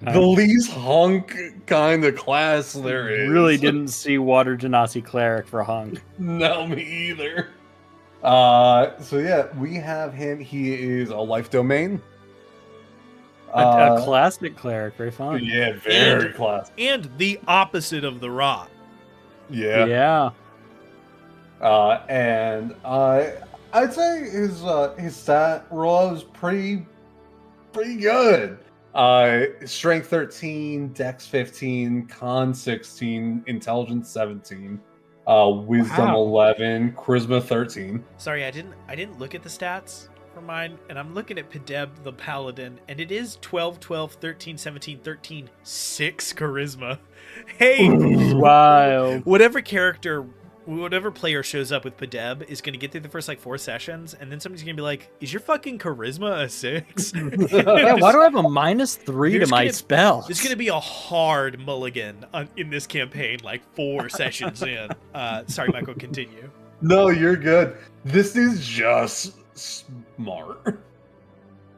The least Hunk kind of class there is. Really didn't see Water Genasi Cleric for Hunk. No, me either. So yeah, we have him. He is a life domain. A classic cleric, very fun. Yeah, very classic. And the opposite of the rot. Yeah. Yeah. And I'd say his stat roll is pretty good. Strength 13, Dex 15, Con 16, Intelligence 17, Wisdom 11, Charisma 13. Sorry, I didn't look at the stats for mine, and I'm looking at Pedeb the Paladin, and it is 12, 12, 13, 17, 13, 6 Charisma. Hey, wild. Whatever player shows up with Pedeb is going to get through the first 4 sessions, and then somebody's going to be like, is your fucking charisma a 6? Yeah, why do I have a -3 to my spell? There's going to be a hard mulligan in this campaign, 4 sessions in. Sorry, Michael, continue. No, you're good. This is just smart.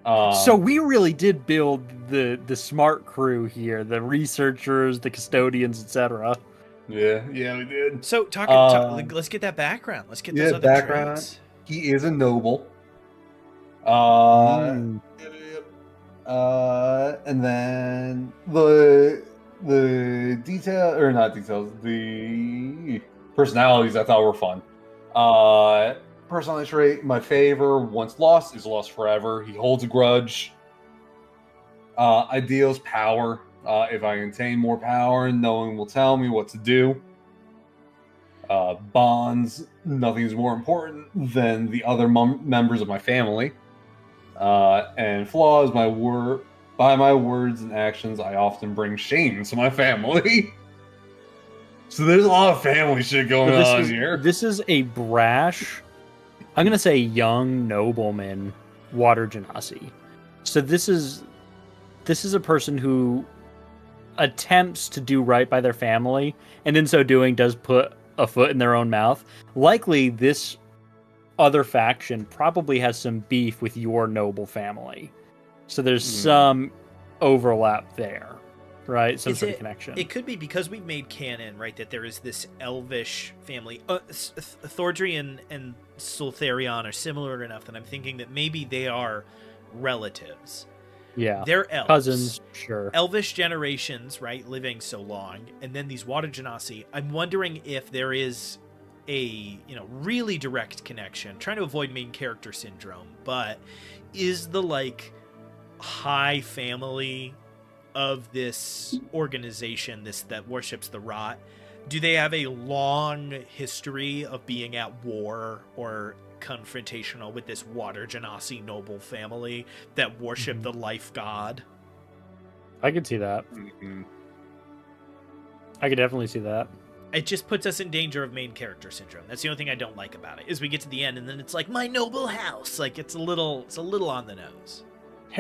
So we really did build the smart crew here, the researchers, the custodians, etc. Yeah, we did. So let's get that background. Let's get those other background. traits. He is a noble. And then the detail or not details, the personalities I thought were fun. Personality trait, my favor, once lost is lost forever. He holds a grudge. Ideals, power. If I contain more power, no one will tell me what to do. Bonds, nothing is more important than the other members of my family. And flaws, by my words and actions, I often bring shame to my family. So there's a lot of family shit going on here. This is a brash, I'm gonna say young nobleman, water genasi. So this is a person who attempts to do right by their family, and in so doing does put a foot in their own mouth. Likely this other faction probably has some beef with your noble family. So there's some overlap there, right? Some sort of connection. It could be because we've made canon, right, that there is this elvish family. Thordrian and Soltharion are similar enough that I'm thinking that maybe they are relatives. Yeah. They're elves. Cousins, sure. Elvish generations, right, living so long. And then these water genasi. I'm wondering if there is a, really direct connection. Trying to avoid main character syndrome, but is the, high family of this organization, that worships the rot, do they have a long history of being at war or confrontational with this water genasi noble family that worship the life god? I could see that. I could definitely see that. It just puts us in danger of main character syndrome. That's the only thing I don't like about it, is we get to the end and then it's like, my noble house. It's a little on the nose.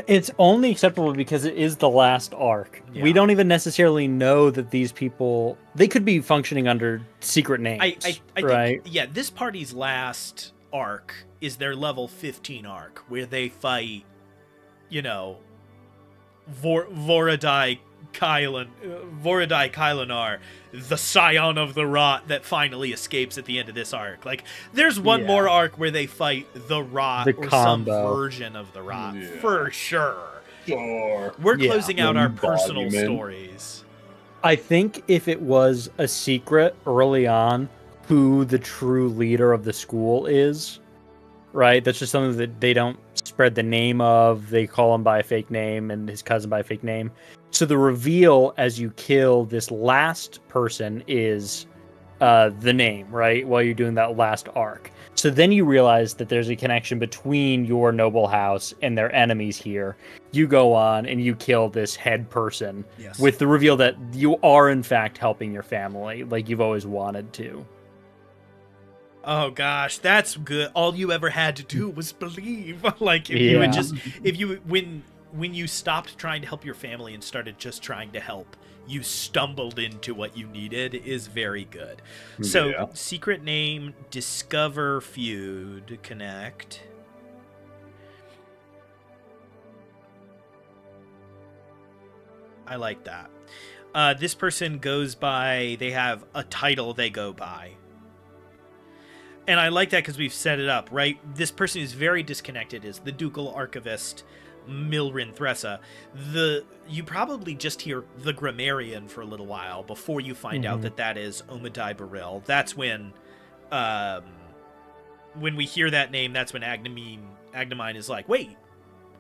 It's only acceptable because it is the last arc. Yeah. We don't even necessarily know that these people, they could be functioning under secret names. I right? think, yeah, this party's last arc is their level 15 arc, where they fight, Voradai Kylanar, the scion of the rot that finally escapes at the end of this arc. There's one more arc where they fight the rot or some version of the rot, for sure. We're closing out our personal stories. I think if it was a secret early on who the true leader of the school is, right? That's just something that they don't spread the name of. They call him by a fake name and his cousin by a fake name. So the reveal as you kill this last person is the name, right? While you're doing that last arc. So then you realize that there's a connection between your noble house and their enemies here. You go on and you kill this head person with the reveal that you are in fact helping your family like you've always wanted to. Oh gosh, that's good. All you ever had to do was believe. When you stopped trying to help your family and started just trying to help, you stumbled into what you needed, is very good. So, secret name, discover feud, connect. I like that. This person goes by, they have a title they go by. And I like that because we've set it up, right? This person who's very disconnected is the Ducal Archivist, Milrin Thressa. You probably just hear the Grammarian for a little while before you find out that is Omadai Baril. That's when we hear that name, that's when Agnamine is like, wait,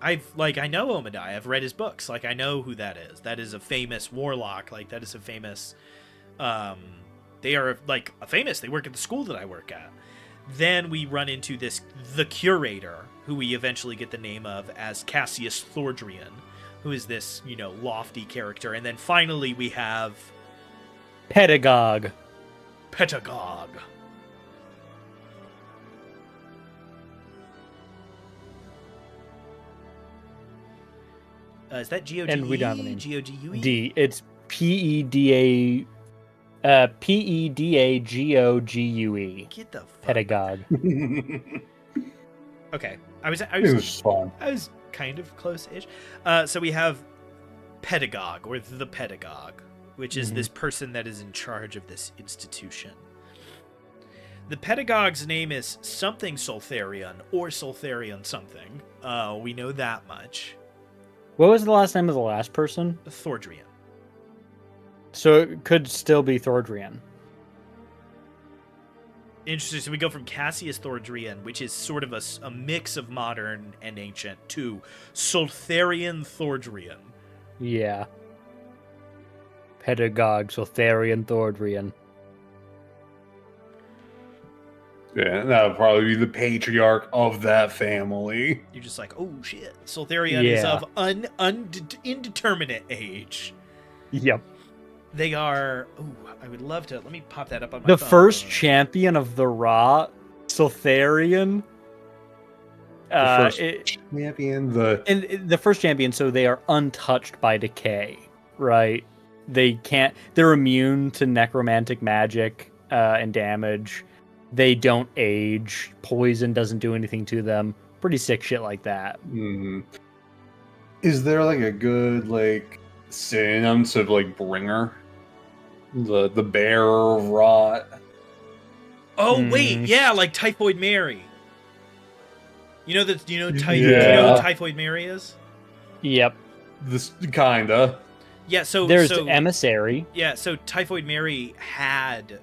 I know Omadai. I've read his books. I know who that is. That is a famous warlock. That is a famous... they are, famous. They work at the school that I work at. Then we run into the Curator, who we eventually get the name of as Cassius Thordrian, who is this, lofty character. And then finally we have... Pedagogue. Is that G-O-G-E? And we don't have a name. G-O-G-U-E? D. It's P-E-D-A... P-E-D-A-G-O-G-U-E. Get the fuck. Pedagogue. Okay. It was fun. I was kind of close-ish. So we have Pedagogue, or the Pedagogue, which is this person that is in charge of this institution. The Pedagogue's name is something Soltharion, or Soltharion something. We know that much. What was the last name of the last person? Thordrian. So it could still be Thordrian. Interesting. So we go from Cassius Thordrian, which is sort of a mix of modern and ancient, to Soltharian Thordrian. Yeah. Pedagogue, Soltharian, Thordrian. Yeah, that would probably be the patriarch of that family. You're just like, oh shit. Soltharian is Yeah. of indeterminate age. Yep. They are. Oh, I would love to. Let me pop that up on my The phone. first champion of the Ra, Soltharian. Champion, The first champion, so they are untouched by decay, right? They're immune to necromantic magic and damage. They don't age. Poison doesn't do anything to them. Pretty sick shit like that. Mm-hmm. Is there like a good like synonym to like bringer? The bearer of rot. Oh wait, yeah, like Typhoid Mary. You know that? Do you know what Typhoid Mary is? Yep. This kinda. Yeah, so there's Emissary. Yeah, so Typhoid Mary had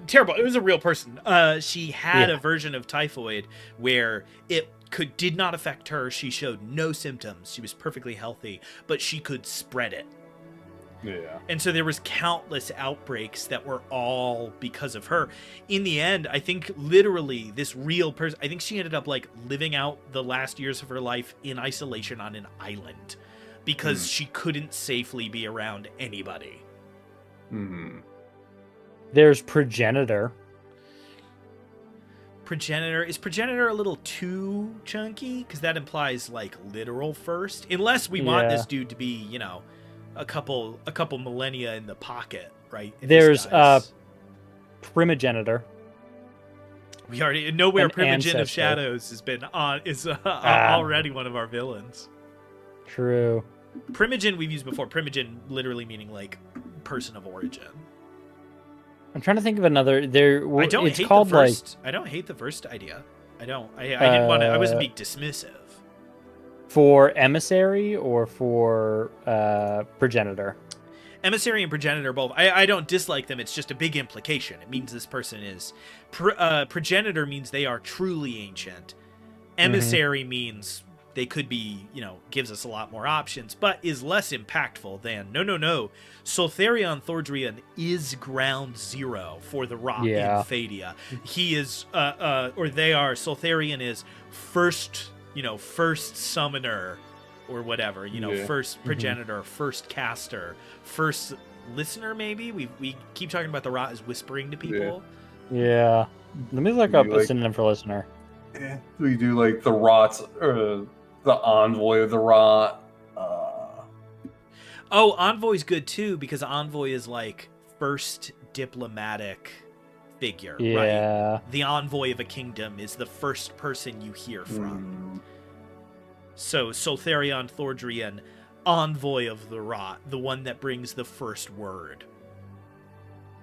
terrible. It was a real person. She had a version of typhoid where it did not affect her. She showed no symptoms. She was perfectly healthy, but she could spread it. Yeah. And so there was countless outbreaks that were all because of her. In the end, I think literally this real person, I think she ended up like living out the last years of her life in isolation on an island because she couldn't safely be around anybody. Mm-hmm. There's Progenitor. Is Progenitor a little too chunky? Because that implies like literal first. Unless we want this dude to be, you know, a couple millennia in the pocket, right? There's Primogenitor. We already know where Primogen of Shadows has been on already one of our villains. True. Primogen we've used before. Primogen literally meaning like person of origin. I'm trying to think of another. I don't hate the first idea. I don't. I didn't want to. I wasn't being dismissive. For Emissary or for Progenitor? Emissary and Progenitor both. I don't dislike them. It's just a big implication. It means this person is... Progenitor means they are truly ancient. Emissary means they could be, you know, gives us a lot more options, but is less impactful than... No. Soltharian Thordrian is ground zero for the Ra in Fadia. He is... or they are... Soltharian is first summoner or whatever, first progenitor, first caster, first listener, maybe. We keep talking about the Rot as whispering to people. Yeah. Let me look up a synonym for listener. Yeah. We do like the Rot's, the envoy of the Rot. Oh, envoy's good too, because envoy is like first diplomatic figure, right? The envoy of a kingdom is the first person you hear from. So Soltharian Thordrian, envoy of the Rot, the one that brings the first word.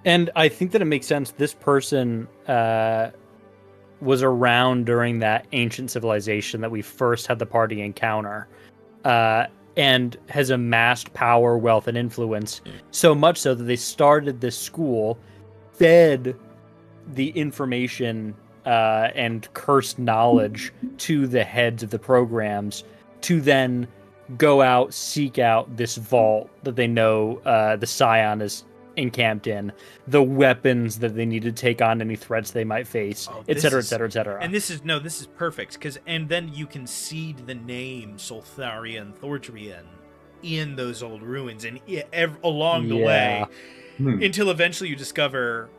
And I think that it makes sense. This person was around during that ancient civilization that we first had the party encounter, and has amassed power, wealth, and influence, so much so that they started this school, fed the information and cursed knowledge to the heads of the programs to then go out, seek out this vault that they know the Scion is encamped in, the weapons that they need to take on any threats they might face, etc., etc., etc. And this is perfect, and then you can seed the name Soltharian Thordrian in those old ruins and along the way until eventually you discover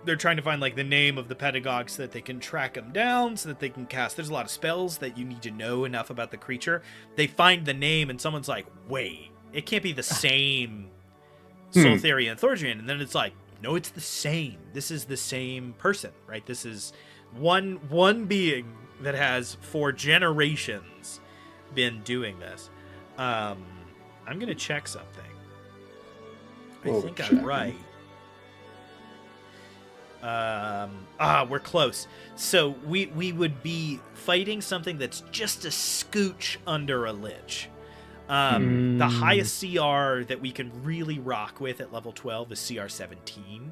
they're trying to find like the name of the pedagogue so that they can track them down, so that they can cast. There's a lot of spells that you need to know enough about the creature. They find the name and someone's like, wait, it can't be the same Soltharian Thordrian. And then it's like, no, it's the same. This is the same person, right? This is one being that has for generations been doing this. I'm going to check something. I think I'm right. We're close. So we would be fighting something that's just a scooch under a lich. The highest CR that we can really rock with at level 12 is CR 17.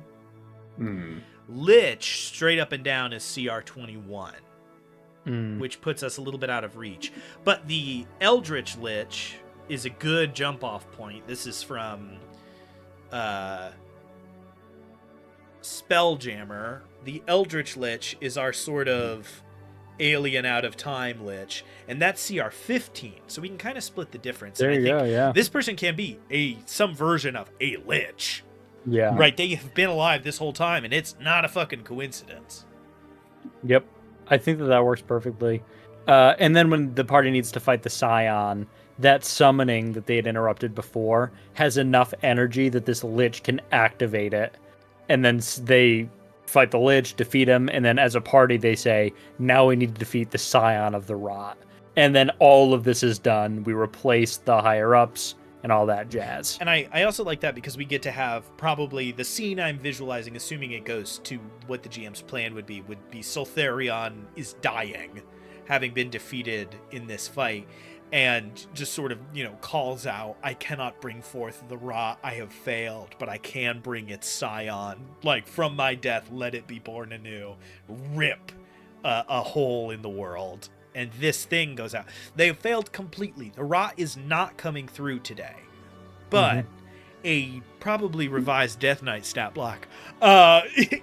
Lich, straight up and down, is CR 21, which puts us a little bit out of reach. But the Eldritch Lich is a good jump-off point. This is from Spelljammer. The Eldritch Lich is our sort of alien out of time Lich, and that's CR 15, so we can kind of split the difference. There you go, yeah. This person can be some version of a Lich. Yeah. Right, they have been alive this whole time, and it's not a fucking coincidence. Yep. I think that works perfectly. And then when the party needs to fight the Scion, that summoning that they had interrupted before has enough energy that this Lich can activate it. And then they fight the Lich, defeat him, and then as a party they say, now we need to defeat the Scion of the Rot. And then all of this is done. We replace the higher-ups and all that jazz. And I also like that because we get to have probably the scene I'm visualizing, assuming it goes to what the GM's plan would be Soltharion is dying, having been defeated in this fight, and just sort of, calls out, I cannot bring forth the Rot, I have failed, but I can bring its Scion. Like, from my death, let it be born anew. Rip a hole in the world. And this thing goes out. They have failed completely. The Rot is not coming through today. But a probably revised Death Knight stat block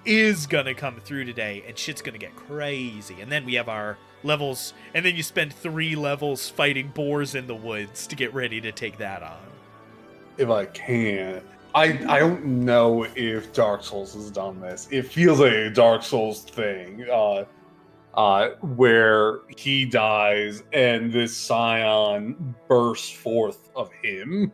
is going to come through today, and shit's going to get crazy. And then we have our levels, and then you spend 3 levels fighting boars in the woods to get ready to take that on. If I can, I don't know if Dark Souls has done this. It feels like a Dark Souls thing. Where he dies and this Scion bursts forth of him.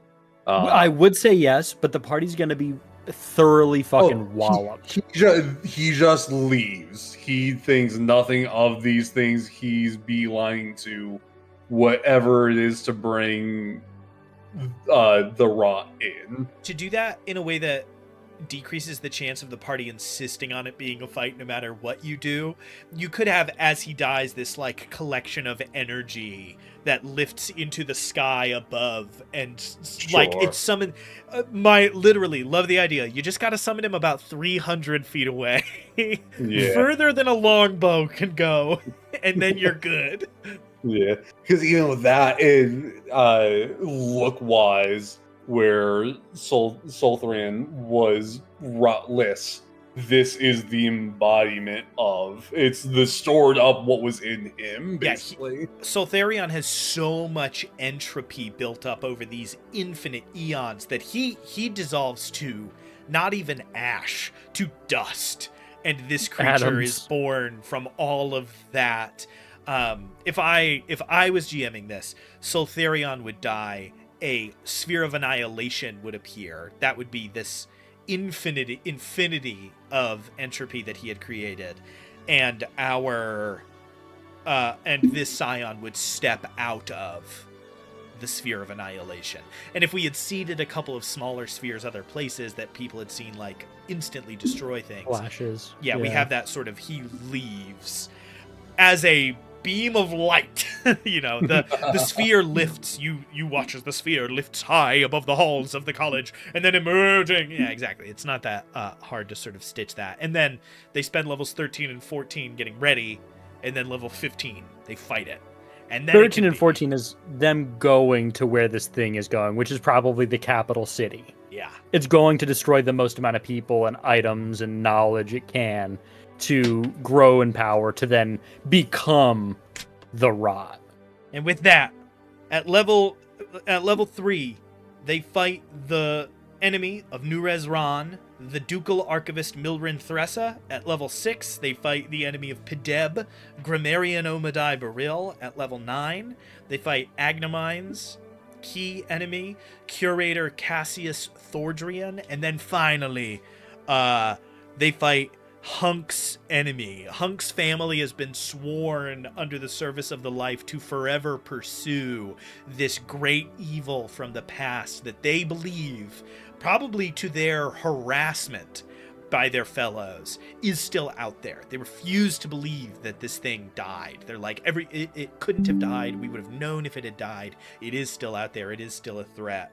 I would say yes, but the party's going to be thoroughly fucking walloped. He just leaves. He thinks nothing of these things. He's beelining to whatever it is to bring the Rot in. To do that in a way that decreases the chance of the party insisting on it being a fight no matter what you do, you could have, as he dies, this like collection of energy that lifts into the sky above, and like it's summoned. Literally love the idea. You just gotta summon him about 300 feet away, further than a longbow can go, and then you're good. Yeah, because that is look wise. Where Soltharion was rotless, this is the embodiment of. It's the stored up what was in him, basically. Yeah, Soltharion has so much entropy built up over these infinite eons that he dissolves to not even ash, to dust. And this creature is born from all of that. If I was GMing this, Soltharion would die. A sphere of annihilation would appear. That would be this infinity of entropy that he had created, and this Scion would step out of the sphere of annihilation. And if we had seeded a couple of smaller spheres other places that people had seen like instantly destroy things, flashes. Yeah, we have that sort of he leaves as a beam of light. The sphere lifts. You watch as the sphere lifts high above the halls of the college, and then emerging. Yeah, exactly. It's not that hard to sort of stitch that. And then they spend levels 13 and 14 getting ready, and then level 15 they fight it. And then 13 and 14 is them going to where this thing is going, which is probably the capital city. Yeah, it's going to destroy the most amount of people and items and knowledge it can, to grow in power, to then become the Rot. And with that, at level 3, they fight the enemy of Nurez Ran, the Ducal Archivist Milrin Thressa. At level 6, they fight the enemy of Pideb, Grammarian Omadai Baril. At level 9, they fight Agnomine's key enemy, Curator Cassius Thordrian. And then finally, they fight Hunk's enemy. Hunk's family has been sworn under the service of the life to forever pursue this great evil from the past that they believe, probably to their harassment, by their fellows is still out there. They refuse to believe that this thing died. They're like, it couldn't have died. We would have known if it had died. It is still out there. It is still a threat.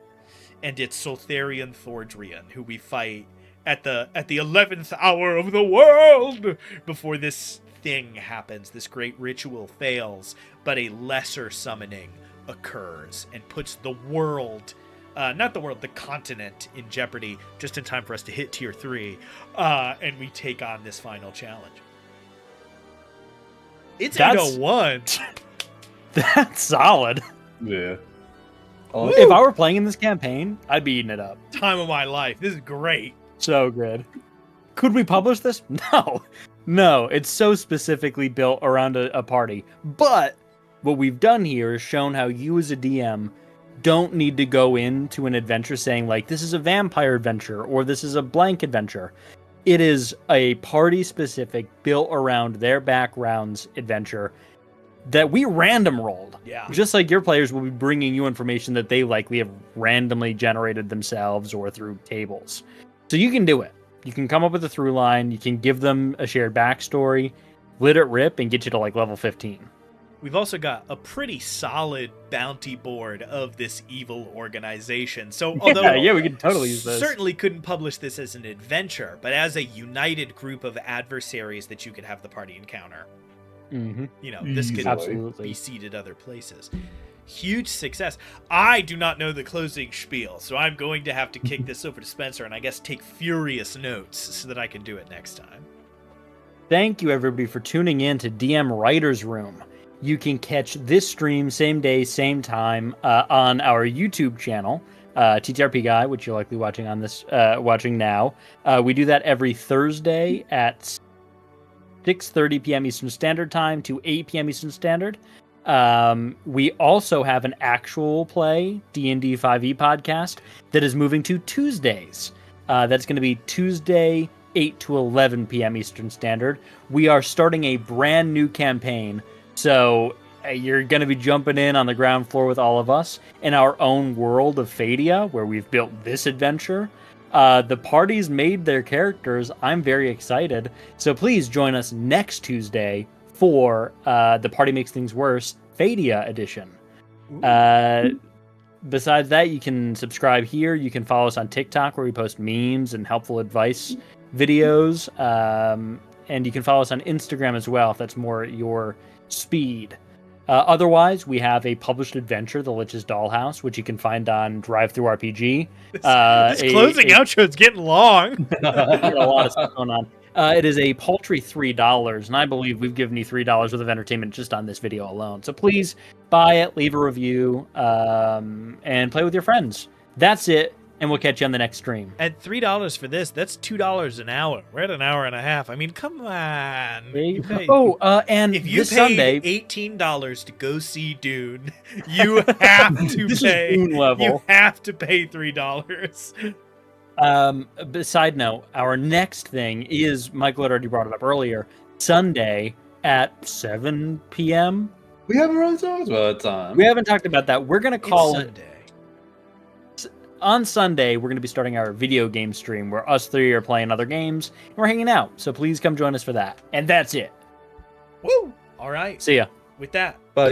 And it's Soltharian Thordrian who we fight at the 11th hour of the world before this thing happens. This great ritual fails, but a lesser summoning occurs and puts the world, the continent in jeopardy just in time for us to hit tier 3, and we take on this final challenge. It's 801. That's solid. Yeah. If I were playing in this campaign, I'd be eating it up. Time of my life. This is great. So good. Could we publish this? No, it's so specifically built around a party. But what we've done here is shown how you as a DM don't need to go into an adventure saying, like, this is a vampire adventure or this is a blank adventure. It is a party-specific, built around their backgrounds adventure that we random rolled. Yeah. Just like your players will be bringing you information that they likely have randomly generated themselves or through tables. So you can do it. You can come up with a through line. You can give them a shared backstory, let it rip, and get you to like level 15. We've also got a pretty solid bounty board of this evil organization. So although we could totally use this. Certainly couldn't publish this as an adventure, but as a united group of adversaries that you could have the party encounter. Mm-hmm. You know, this could Absolutely be seeded other places. Huge success. I do not know the closing spiel, so I'm going to have to kick this over to Spencer and I guess take furious notes so that I can do it next time. Thank you, everybody, for tuning in to DM Writer's Room. You can catch this stream same day, same time on our YouTube channel, TTRP Guy, which you're likely watching on this, watching now. We do that every Thursday at 6:30 p.m. Eastern Standard Time to 8 p.m. Eastern Standard. We also have an actual play D&D 5e podcast that is moving to Tuesdays. That's going to be Tuesday, 8 to 11 p.m. Eastern Standard. We are starting a brand new campaign, so you're going to be jumping in on the ground floor with all of us in our own world of Phadia, where we've built this adventure. The party's made their characters. I'm very excited. So please join us next Tuesday for The Party Makes Things Worse, Phadia edition. Besides that, you can subscribe here. You can follow us on TikTok, where we post memes and helpful advice videos. And you can follow us on Instagram as well, if that's more your speed. Otherwise, we have a published adventure, The Lich's Dollhouse, which you can find on DriveThruRPG. This closing outro is getting long. A lot of stuff going on. It is a paltry $3, and I believe we've given you $3 worth of entertainment just on this video alone. So please buy it, leave a review, and play with your friends. That's it, and we'll catch you on the next stream. At $3 for this, that's $2 an hour. We're at an hour and a half. I mean, come on. And if you this paid Sunday, $18 to go see Dune, you have to this pay. is Dune level. You have to pay $3. Side note, our next thing is, Michael had already brought it up earlier, Sunday at 7 p.m. We haven't really talked about that time. We haven't talked about that. We're going to call it Sunday. On Sunday, we're going to be starting our video game stream where us three are playing other games and we're hanging out. So please come join us for that. And that's it. Woo! All right. See ya. With that. Bye.